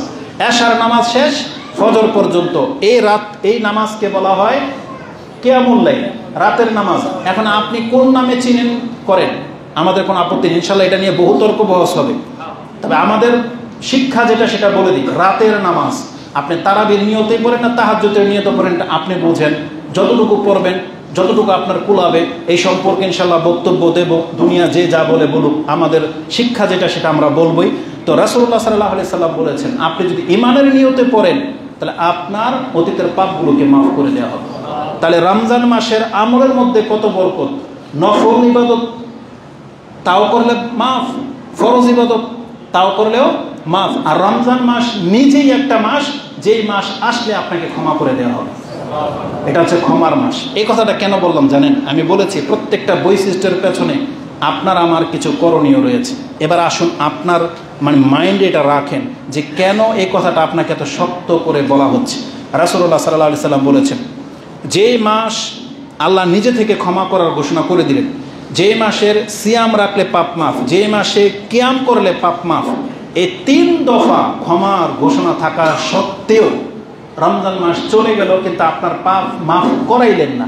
এশার নামাজ শেষ ফজর পর্যন্ত এই নামাজকে বলা হয় কিয়ামুল লাইল, রাতের নামাজ। এখন আপনি কোন নামে চিনেন করেন, আমাদের কোনো আপত্তি নেই, ইনশাআল্লাহ এটা নিয়ে বহু তর্ক বহস হবে। তবে আমাদের শিক্ষা যেটা সেটা বলে দিই, রাতের নামাজ আপনি তারাবির নিয়তে পড়েন না তাহাজ্জুদের নিয়তে পড়েন, আপনি বুঝেন। যতটুকু পড়বেন, যতটুকু আপনার কুলাবে, এই সম্পর্কে ইনশাআল্লাহ বক্তব্য দেব। দুনিয়া যে যা বলে বলুক, আমাদের শিক্ষা যেটা সেটা আমরা বলবই। তো রাসূলুল্লাহ সাল্লাল্লাহু আলাইহি সাল্লাম বলেছেন আপনি যদি ঈমানের নিয়তে পড়েন তাহলে আপনার অতীতের পাপগুলোকে মাফ করে দেওয়া হবে। তাহলে রমজান মাসের আমলের মধ্যে কত বরকত! নফল ইবাদত তাও করলে মাফ, ফরজ ইবাদত তাও করলেও মাফ। আর রমজান মাস নিজেই একটা মাস, যেই মাস আসলে আপনাকে ক্ষমা করে দেওয়া হবে। এটা হচ্ছে ক্ষমার মাস। এই কথাটা কেন বললাম জানেন? আমি বলেছি প্রত্যেকটা বৈশিষ্ট্যের পেছনে আপনার আমার কিছু করণীয় রয়েছে। এবার আসুন আপনার মাইন্ডে এটা রাখেন যে কেন এই কথাটা আপনাকে এত শক্ত করে বলা হচ্ছে। রাসূলুল্লাহ সাল্লাল্লাহু আলাইহি সাল্লাম বলেছেন যেই মাস আল্লাহ নিজে থেকে ক্ষমা করার ঘোষণা করে দিলেন, যেই মাসের সিয়াম রাখলে পাপ মাফ, যেই মাসে কিয়াম করলে পাপ মাফ, এই ৩ দফা ক্ষমার ঘোষণা থাকা সত্ত্বেও রমজান মাস চলে গেল কিন্তু আপনার পাপ মাফ করাইলেন না,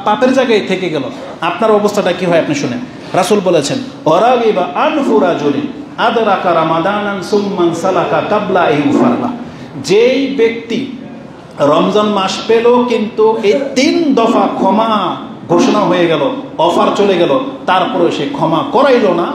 পাপের জায়গায় থেকে গেল। আপনার অবস্থাটা কি হয় আপনি শুনেন। রাসূল বলেছেন ওয়ারাগিবা আনফুরা জলিন আদরাকা রামাদানান সুম্মান সালাকা কাবলা ইউফারলা। যেই ব্যক্তি রমজান মাস পেল কিন্তু এই ৩ দফা ক্ষমা ঘোষণা হয়ে গেল, অফার চলে গেল, তারপরে সে ক্ষমা করাইল না,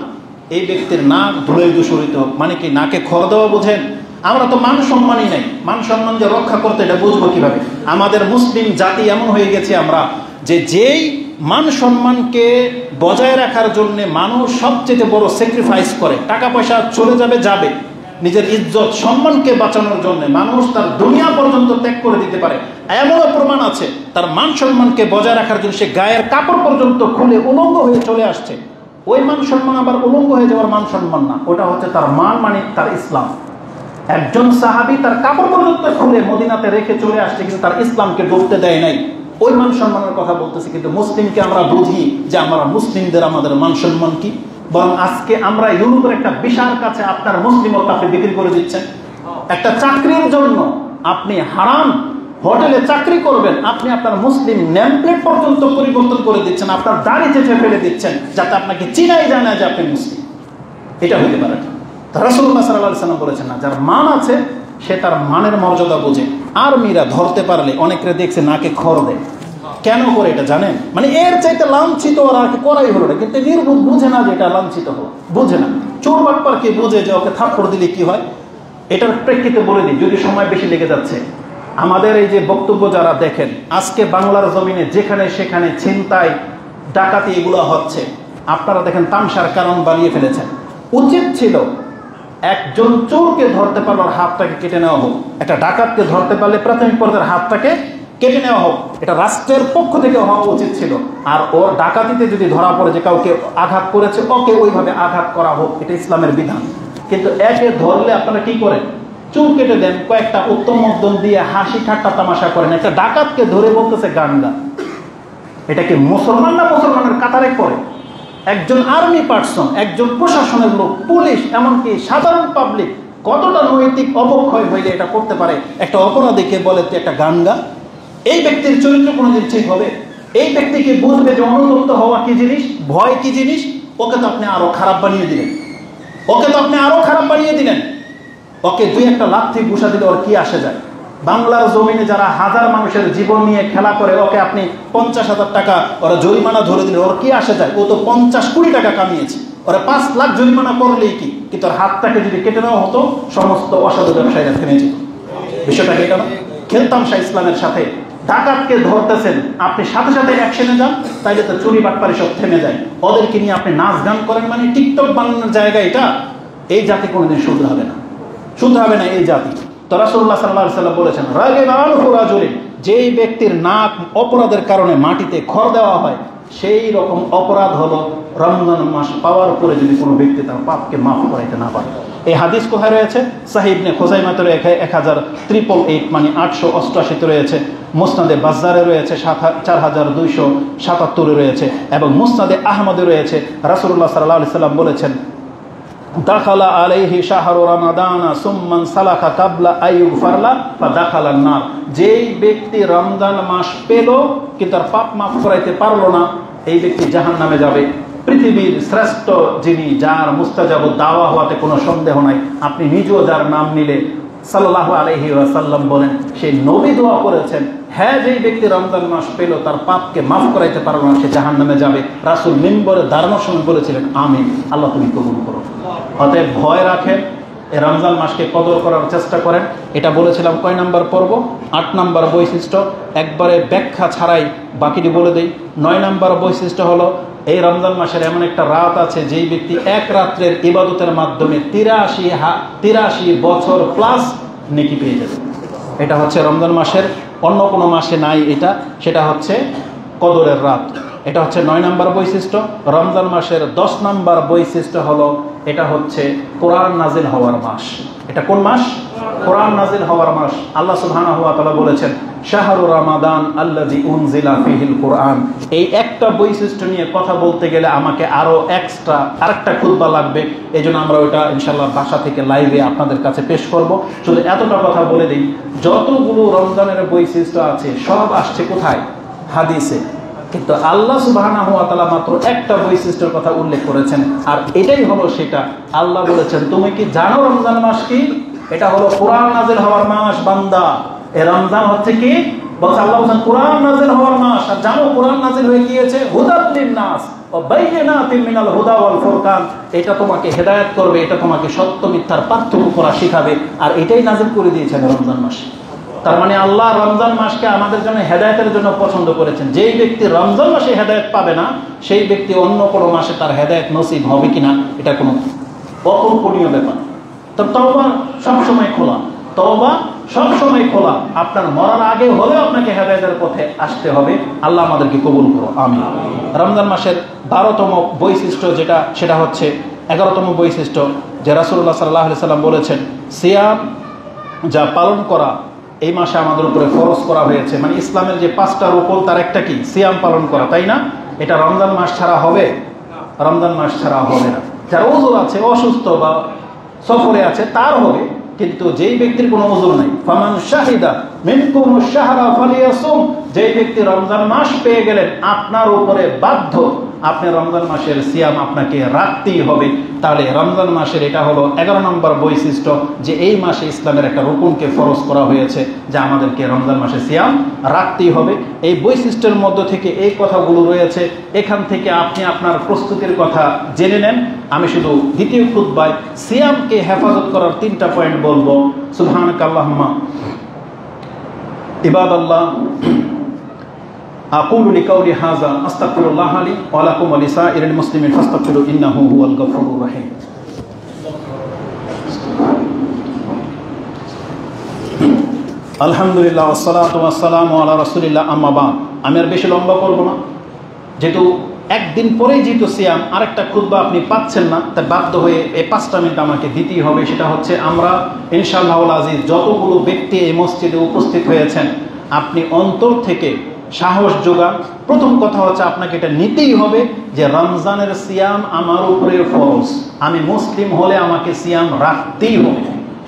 এই ব্যক্তির নাক ধুলে দূষিত হোক। মানে কি, নাকে খড় দেওয়া বোঝেন? আমরা তো মান সম্মানই নাই, মান সম্মান যে রক্ষা করতে এটা বুঝবো কিভাবে? আমাদের মুসলিম জাতি এমন হয়ে গেছে আমরা যে যেই মান সম্মানকে বজায় রাখার জন্য মানুষ সবচেয়ে বড় স্যাক্রিফাইস করে, টাকা পয়সা চলে যাবে, নিজের ইজ্জত সম্মানকে বাঁচানোর জন্য মানুষ তার দুনিয়া পর্যন্ত ত্যাগ করে দিতে পারে। এমনও প্রমাণ আছে তার মান সম্মানকে বজায় রাখার জন্য সে গায়ের কাপড় পর্যন্ত খুলে উলঙ্গ হয়ে চলে আসছে। ওই মান সম্মান আবার উলঙ্গ হয়ে যাওয়ার মান সম্মান না, ওটা হচ্ছে তার মান, মানে তার ইসলাম। একজন সাহাবী তার কাপড় পর্যন্ত খুলে মদিনাতে রেখে চলে আসছে, কিন্তু তার ইসলামকে ডুবতে দেয় নাই। ওই মান সম্মানের কথা বলতেছি। কিন্তু মুসলিমকে আমরা বুঝি যে আমরা মুসলিমদের আমাদের মান সম্মান কি, বরং আজকে আমরা ইউরোপের একটা বিশাল কাছে আপনার মুসলিমত্ব আপনি বিক্রি করে দিচ্ছেন। একটা চাকরির জন্য আপনি হারাম হোটেলে চাকরি করবেন, আপনি আপনার মুসলিম নেম প্লেট পর্যন্ত পরিবর্তন করে দিচ্ছেন, আপনার দাড়ি চেঁচে ফেলে দিচ্ছেন যাতে আপনাকে চিনাই যায় না যে আপনি মুসলিম। এটা হতে পারে না। রাসূলুল্লাহ সাল্লাল্লাহু আলাইহি ওয়াসাল্লাম বলেছেন না, যার মান আছে সে তার মানের মর্যাদা বোঝে। আর্মিরা ধরতে পারলে অনেকরে দেখছে নাকে খড় দেয়। কেন করে এটা জানেন? মানে এর চাইতে লাঞ্ছিত ওরা করাই হলো না, কিন্তু নির্বোধ বুঝে না যে এটা লাঞ্ছিত হলো, বুঝে না। চোর বাটপার কে বুঝে যে ওকে থাপ্পড় দিলে কি হয়। এটার প্রেক্ষিতে বলে দিই, যদি সময় বেশি লেগে যাচ্ছে। আমাদের এই যে বক্তব্য যারা দেখেন, আজকে বাংলার জমিনে যেখানে সেখানে ছিনতাই ডাকাতি এগুলো হচ্ছে, আপনারা দেখেন তামসার কারণ বানিয়ে ফেলেছেন। উচিত ছিল একজন চোরকে ধরতে পারলে ওর হাতটাকে কেটে নেওয়া হোক, একটা ডাকাতকে ধরতে পারলে প্রাথমিক পর্যায়ের হাতটাকে কেটে নেওয়া হোক, এটা রাষ্ট্রের পক্ষ থেকে হওয়া উচিত ছিল। আর ওর ডাকাতিতে যদি ধরা পড়ে যে কাউকে আঘাত করেছে, ওকে ওইভাবে আঘাত করা হোক, এটা ইসলামের বিধান। কিন্তু একে ধরলে আপনারা কি করেন? চুল কেটে দেন, কয়েকটা উত্তম মধ্যম দিয়ে হাসি ঠাট্টা তামাশা করেন। একটা ডাকাতকে ধরে বলতেছে গান গা। এটা কি মুসলমান না মুসলমানের কাতারে পড়ে? একজন আর্মি পার্সন, একজন প্রশাসনের লোক, পুলিশ, এমনকি সাধারণ পাবলিক কতটা নৈতিক অবক্ষয় হইলে এটা করতে পারে? একটা অপরাধীকে বলে তুই একটা গান গা। এই ব্যক্তির চরিত্র কোনোদিন ঠিক হবে? এই ব্যক্তিকে বুঝবে যে অনুতপ্ত হওয়া কি জিনিস, ভয় কি জিনিস। ওকে তো আপনি আরো খারাপ বানিয়ে দিলেন, ওকে দুই একটা লাথি ঘুষা দিলে ওর কি আসে যায়? বাংলার জমিনে যারা হাজার মানুষের জীবন নিয়ে খেলা করে, ওকে আপনি 50,000 টাকা ওরা জরিমানা ধরে দিলে ওর কি আসে যায়? ও তো 50 কোটি টাকা কামিয়েছে, ওরা 5 লাখ জরিমানা করলেই কি? কিন্তু ওর হাতটাকে যদি কেটে নেওয়া হতো, সমস্ত অসাধু ব্যবসায়ীরা থেমে যেত। বিষয়টা কি? কেন খেলতাম ইসলামের সাথে? ডাকাতকে ধরতেছেন, আপনি সাথে সাথে অ্যাকশনে যান, তাইলে তো চুরি বাটপারি সব থেমে যায়। ওদেরকে নিয়ে আপনি নাচ গান করেন, মানে টিকটক বানানোর জায়গা এটা। এই জাতি কোনোদিন শুধরাবে না এই জাতি। তো রাসূলুল্লাহ সাল্লাল্লাহু আলাইহি ওয়াসাল্লাম বলেছেন, রাগিবানহু রাজুলিন, যেই ব্যক্তির নাক অপরাধের কারণে মাটিতে খড় দেওয়া হয়, সেই রকম অপরাধ হলো রমজান মাস পাওয়ার পরে যদি কোনো ব্যক্তি তার পাপকে মাফ করাইতে না পারে। এই হাদিস কোথায় রয়েছে? সাহিহ ইবনে খুজাইমাতে 1088, মানে 888 রয়েছে, মুসনাদে বাজ্জারে রয়েছে 4277 রয়েছে, এবং মুসনাদে আহমদে রয়েছে। রাসূলুল্লাহ সাল্লাল্লাহু আলাইহি ওয়াসাল্লাম বলেছেন, দাখালা আলাইহি শাহরু রমাদানা সুম্মান সালাকা কাবলা আইয়ুগফারলা ফাদাখালান নার। যেই ব্যক্তি রমজান মাস পেল কিন্তু তার পাপ মাফ করাইতে পারলো না, এই ব্যক্তি জাহান্নামে যাবে। পৃথিবীর শ্রেষ্ঠ যিনি, যার মুস্তাজাব দাওয়া হওয়াতে কোনো সন্দেহ নাই, আপনি নিজেও যার নাম নিলে সাল্লাল্লাহু আলাইহি ওয়াসাল্লাম বলেন, সেই নবী দোয়া করেছেন, হ্যাঁ যেই ব্যক্তি রমজান মাস পেল তার পাপকে মাফ করাইতে পারলো না, সে জাহান্নামে যাবে। রাসূল মিম্বরে দাঁড়ানোর সময় বলেছিলেন, আমিন, আল্লাহ তুমি কবুল করো। অতএব ভয় রাখেন, এই রমজান মাসকে কদর করার চেষ্টা করেন। এটা বলেছিলাম কয় নাম্বার পর্ব? 8 নাম্বার বৈশিষ্ট্য, একবারে ব্যাখ্যা ছাড়াই বাকিটি বলে দেই। 9 নাম্বার বৈশিষ্ট্য হলো, এই রমজান মাসের এমন একটা রাত আছে যেই ব্যক্তি এক রাত্রের ইবাদতের মাধ্যমে 83 বছর প্লাস নেকি পেয়ে যাবে। এটা হচ্ছে রমজান মাসের, অন্য কোনো মাসে নাই এটা, সেটা হচ্ছে কদরের রাত। এটা হচ্ছে 9 নাম্বার বৈশিষ্ট্য। রমজান মাসের 10 নাম্বার বৈশিষ্ট্য হলো, এটা হচ্ছে কোরআন নাজিল হওয়ার মাস। এটা কোন মাস? কোরআন নাজিল হওয়ার মাস। আল্লাহ সুবহানাহু ওয়া তাআলা বলেছেন, শাহরু রমাদান আল্লাযী উনজিলা ফীহিল কুরআন। এই একটা বৈশিষ্ট্য নিয়ে কথা বলতে গেলে আমাকে আরো এক্সট্রা আরেকটা খুতবা লাগবে। এজন্য আমরা ওইটা ইনশাআল্লাহ বাসা থেকে লাইভে আপনাদের কাছে পেশ করব। শুধু এতটা কথা বলে দিই, যতগুলো রমজানের বৈশিষ্ট্য আছে সব আসছে কোথায়? হাদিসে। কিন্তু আল্লাহ সুবহানাহু ওয়া তাআলা মাত্র একটা বৈশিষ্ট্যের কথা উল্লেখ করেছেন, আর এটাই হলো সেটা। আল্লাহ বলেছেন, তুমি কি জানো রমজান মাস কি? এটা হলো কোরআন নাজিল হওয়ার মাস বান্দা। এই রমজান হচ্ছে কি? বলছে আল্লাহ বলেন কোরআন নাজিল হওয়ার মাস। আর জানো কোরআন নাজিল হয়ে গিয়েছে হুদাল লিন-নাস ওয়া বাইয়িনাতিন মিনাল হুদা ওয়াল ফুরকান। এটা তোমাকে হেদায়েত করবে, এটা তোমাকে সত্য মিথ্যার পার্থক্য করা শেখাবে, আর এটাই নাজিল করে দিয়েছেন রমজান মাসে। তার মানে আল্লাহ রমজান মাসকে আমাদের জন্য হেদায়েতের জন্য পছন্দ করেছেন। যেই ব্যক্তি রমজান মাসে হেদায়েত পাবে না, সেই ব্যক্তি অন্য কোনো মাসে তার হেদায়েত নসিব হবে কিনা এটা কোনো অকল্পনীয় ব্যাপার। তো তওবা সবসময় খোলা, তওবা সবসময় খোলা। আপনার মরার আগে হলেও আপনাকে হেদায়েতের পথে আসতে হবে। আল্লাহ আমাদেরকে কবুল করো, আমিন। রমজান মাসের 12তম বৈশিষ্ট্য যেটা, সেটা হচ্ছে 11তম বৈশিষ্ট্য যে রাসূলুল্লাহ সাল্লাল্লাহু আলাইহি সাল্লাম বলেছেন, সিয়াম যা পালন করা এই মাসে আমাদের উপরে ফরজ করা হয়েছে। মানে ইসলামের যে 5টা রুকন তার একটা কি? সিয়াম পালন করা, তাই না? এটা রমজান মাস ছাড়া হবে? রমজান মাস ছাড়া হবে না। যার ওযর আছে, অসুস্থ বা সফরে আছে তার হবে, কিন্তু যেই ব্যক্তির কোনো ওযর নাই, ফামান শাহিদা মিনকুমুশ শাহরা ফালিয়াসুম, যেই ব্যক্তি রমজান মাস পেয়ে গেলেন, আপনার উপরে বাধ্য, আপনি রমজান মাসের সিয়াম আপনাকে রাখতেই হবে। তাহলে রমজান মাসের এটা হলো 11 নম্বর বৈশিষ্ট্য যে এই মাসে ইসলামের একটা রুকুনকে ফরজ করা হয়েছে, যে আমাদেরকে রমজান মাসে সিয়াম রাখতেই হবে। এই বৈশিষ্ট্যের মধ্য থেকে এই কথাগুলো রয়েছে। এখান থেকে আপনি আপনার প্রস্তুতির কথা জেনে নেন। আমি শুধু দ্বিতীয় খুতবায় সিয়ামকে হেফাজত করার 3টা পয়েন্ট বলবো। সুবহানাকাল্লাহুম্মা ইবাদাল্লাহ, আকুলু লিকাউলি হাযা আস্তাগফিরুল্লাহ লি ওয়া লাকুম ওয়া লিসাইরিল মুসলিমিন ফাস্তাগফিরু ইন্নাহু হুয়াল গফুরুর রহিম। আলহামদুলিল্লাহ ওয়াসসালাতু ওয়াসসালামু আলা রাসূলিল্লাহ, আম্মা বাদ। আমি আর বেশি লম্বা করব না, যেহেতু একদিন পরেই যেহেতু সিয়াম, আরেকটা খুতবা আপনি পাচ্ছেন না, তাই বাধ্য হয়ে এই 5টা মিনিট আমাকে দিতেই হবে। সেটা হচ্ছে আমরা ইনশাআল্লাহুল আজিজ যতগুলো ব্যক্তি এই মসজিদে উপস্থিত হয়েছেন, আপনি অন্তর থেকে সাহস যোগান। প্রথম কথা হচ্ছে আপনাকে এটা নিতেই হবে যে রমজানের সিয়াম আমার উপরে ফরজ, আমি মুসলিম হলে আমাকে সিয়াম রাখতেই হবে।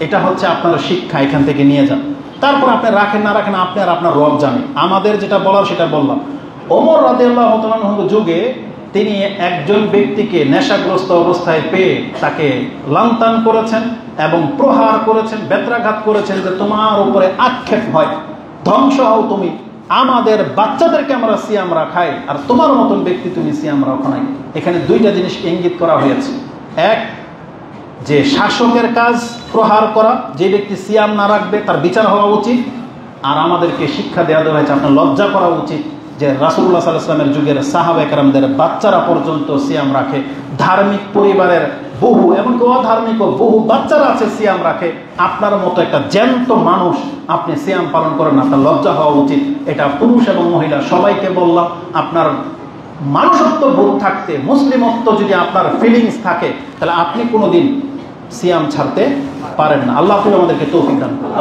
এটা হচ্ছে আপনার শিক্ষা, এখান থেকে নিয়ে যান। তারপর আপনি রাখেন না রাখেন আপনি আর আপনার রব জানেন। আমাদের যেটা বলার সেটা বললাম। ওমর রাদিয়াল্লাহু তাআলা আনহু যুগে তিনি একজন ব্যক্তিকে নেশাগ্রস্ত অবস্থায় পেয়ে তাকে লান্তান করেছেন এবং প্রহার করেছেন, বেত্রাঘাত করেছেন যে তোমার উপরে আক্ষেপ হয়, ধ্বংস হও তুমি, আমাদের বাচ্চাদেরকে আমরা সিয়াম রাখাই আর তোমার মতন ব্যক্তি তুমি সিয়াম রাখো নাই। এখানে 2টা জিনিস ইঙ্গিত করা হয়েছে। এক, যে শাসকের কাজ প্রহার করা, যে ব্যক্তি সিয়াম না রাখবে তার বিচার হওয়া উচিত। আর আমাদেরকে শিক্ষা দেওয়া হয়েছে, আপনার লজ্জা করা উচিত যে রাসূলুল্লাহ সাল্লাল্লাহু আলাইহি ওয়াসাল্লামের যুগের সাহাবা একরামদের বাচ্চারা পর্যন্ত সিয়াম রাখে। ধার্মিক পরিবারের বহু, এমনকি অধার্মিক বহু বাচ্চারা আছে সিয়াম রাখে। আপনার মতো একটা জ্যান্ত মানুষ আপনি সিয়াম পালন করেন, আপনার লজ্জা হওয়া উচিত। এটা পুরুষ এবং মহিলা সবাইকে বললাম। আপনার মানুষত্ব বোধ থাকতে, মুসলিমত্ব যদি আপনার ফিলিংস থাকে, তাহলে আপনি কোনোদিন সিয়াম ছাড়তে পারেন না। আল্লাহ তুমি আমাদেরকে তৌফিক দান করুন।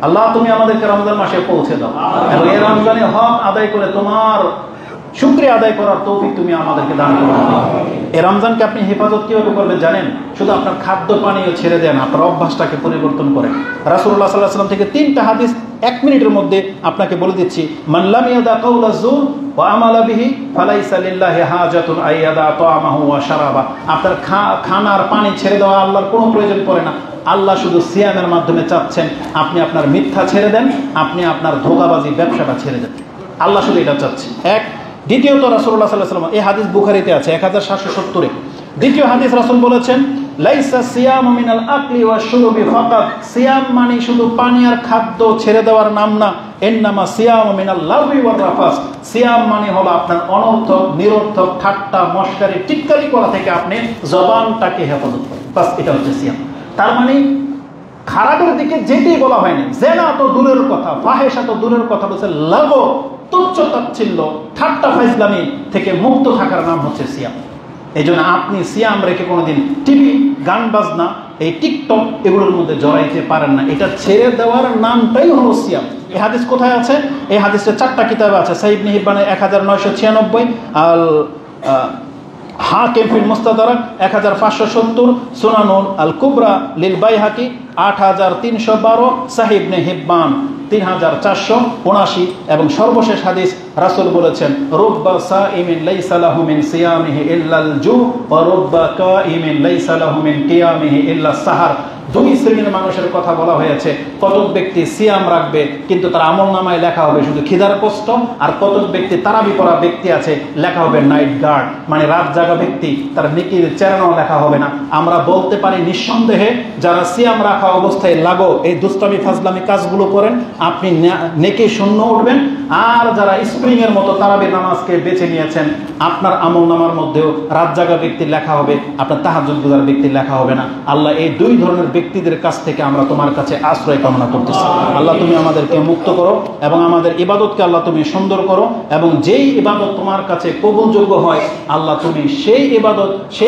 আল্লাহ তুমি আমাদেরকে রমজান মাসে পৌঁছে দাও এবং এই রমজানে হক আদায় করে তোমার শুকরিয়া আদায় করার তৌফিক তুমি আমাদেরকে দান করো। এই রমজানকে আপনি হেফাজত কিভাবে করবেন জানেন? শুধু আপনার খাদ্য পানীয় ছেড়ে দেন, আপনার অভ্যাসটাকে পরিবর্তন করেন। রাসূলুল্লাহ সাল্লাল্লাহু আলাইহি ওয়াসাল্লাম থেকে 3টা হাদিস 1 মিনিটের মধ্যে আপনাকে বলে দিচ্ছি। মান লাম ইয়াদা কাওলা যুর ওয়া আমালা বিহি ফালাইসা লিল্লাহি হাজাতুন আইয়াদা তাআমাহু ওয়া শারাবা। আপনার খানা আর পানি ছেড়ে দেওয়া আল্লাহর কোনো প্রয়োজন পড়ে না। আল্লাহ শুধু সিয়ামের মাধ্যমে চাচ্ছেন আপনি আপনার মিথ্যা ছেড়ে দেন, আপনি আপনার ধোঁকাবাজি ব্যবসাটা ছেড়ে দেন। আল্লাহ শুধু এটা চাচ্ছে। এক। দ্বিতীয়ত রাসূলুল্লাহ সাল্লাল্লাহু আলাইহি ওয়াসাল্লাম, এই হাদিস বুখারীতে আছে 1770-এ। দ্বিতীয় হাদিস রাসূল বলেছেন, লাইসা সিয়ামু মিনাল আকলি ওয়াশ শুরবি ফাকাত। সিয়াম মানে শুধু পানি আর খাদ্য ছেড়ে দেওয়ার নাম না। ইন্নামা সিয়ামু মিনাল লাগবি ওয়ার রাফাস। সিয়াম মানে হলো আপনার অনর্থক, নিরর্থক ঠাট্টা মশকারি টিটকারি করা থেকে আপনি জবানটাকে হেফাজত করেন। বাস, এটা হচ্ছে সিয়াম। তার মানে খারাপের দিকে যেতেই বলা হয়নি। জেনা তো দূরের কথা, ফাহেশা তো দূরের কথা, বলছে লাগো, তুচ্ছ তাচ্ছিল্য, ঠাট্টা ফাইজলামি থেকে মুক্ত থাকার নাম হচ্ছে সিয়াম। এই জন্য আপনি সিয়াম রেখে কোনোদিন টিভি, গান বাজনা, এই টিকটক এগুলোর মধ্যে জড়াইতে পারেন না। এটা ছেড়ে দেওয়ার নামটাই হলো সিয়াম। এই হাদিস কোথায় আছে? এই হাদিসটা 4টা কিতাবে আছে। সহিহ ইবনে হিব্বানের 1996, আল হাকিম ফিল মুস্তাদরাক 1570, সুনানুল আল কুবরা লিল বাইহাকি 8312, সহিহ ইবনে হিব্বান 3479 এবং সর্বশেষ হাদিস রাসূল বলেছেন, রুব্বা সাইমিন লাইসা লাহু মিন সিয়ামিহি ইল্লাল জু ওয়া রুব্বা কাইমিন লাইসা লাহু মিন কিয়ামিহি ইল্লাস সাহার। দুই শ্রেণীর মানুষের কথা বলা হয়েছে। কতক ব্যক্তি সিয়াম রাখবে কিন্তু তার আমলনামায় লেখা হবে শুধু খিদার কষ্ট, আর কতক ব্যক্তি তারাবি পড়া ব্যক্তি আছে লেখা হবে নাইট গার্ড, মানে রাত জাগা ব্যক্তি, তার নেকির চেরানাও লেখা হবে না। আমরা বলতে পারি নিঃসন্দেহে যারা সিয়াম রাখা অবস্থায় লাগো এই দুষ্টামি ফাজলামি কাজগুলো করেন আপনি নেকি শূন্য উঠবেন, আর যারা স্প্রিং এর মতো তারাবির নামাজকে বেছে নিয়েছেন আপনার আমলনামার মধ্যেও রাত জাগা ব্যক্তির লেখা হবে, আপনার তাহাজ্জুদ গুজার ব্যক্তির লেখা হবে না। আল্লাহ এই দুই ধরনের ব্যক্তিদের কাছ থেকে আমরা তোমার কাছে আশ্রয় কামনা করতেছি। আল্লাহ তুমি আমাদেরকে মুক্ত করো এবং আমাদের ইবাদতকে আল্লাহ তুমি সুন্দর করো, এবং যেই ইবাদত তোমার কাছে কবুলযোগ্য হয় আল্লাহ তুমি সেই ইবাদত সেই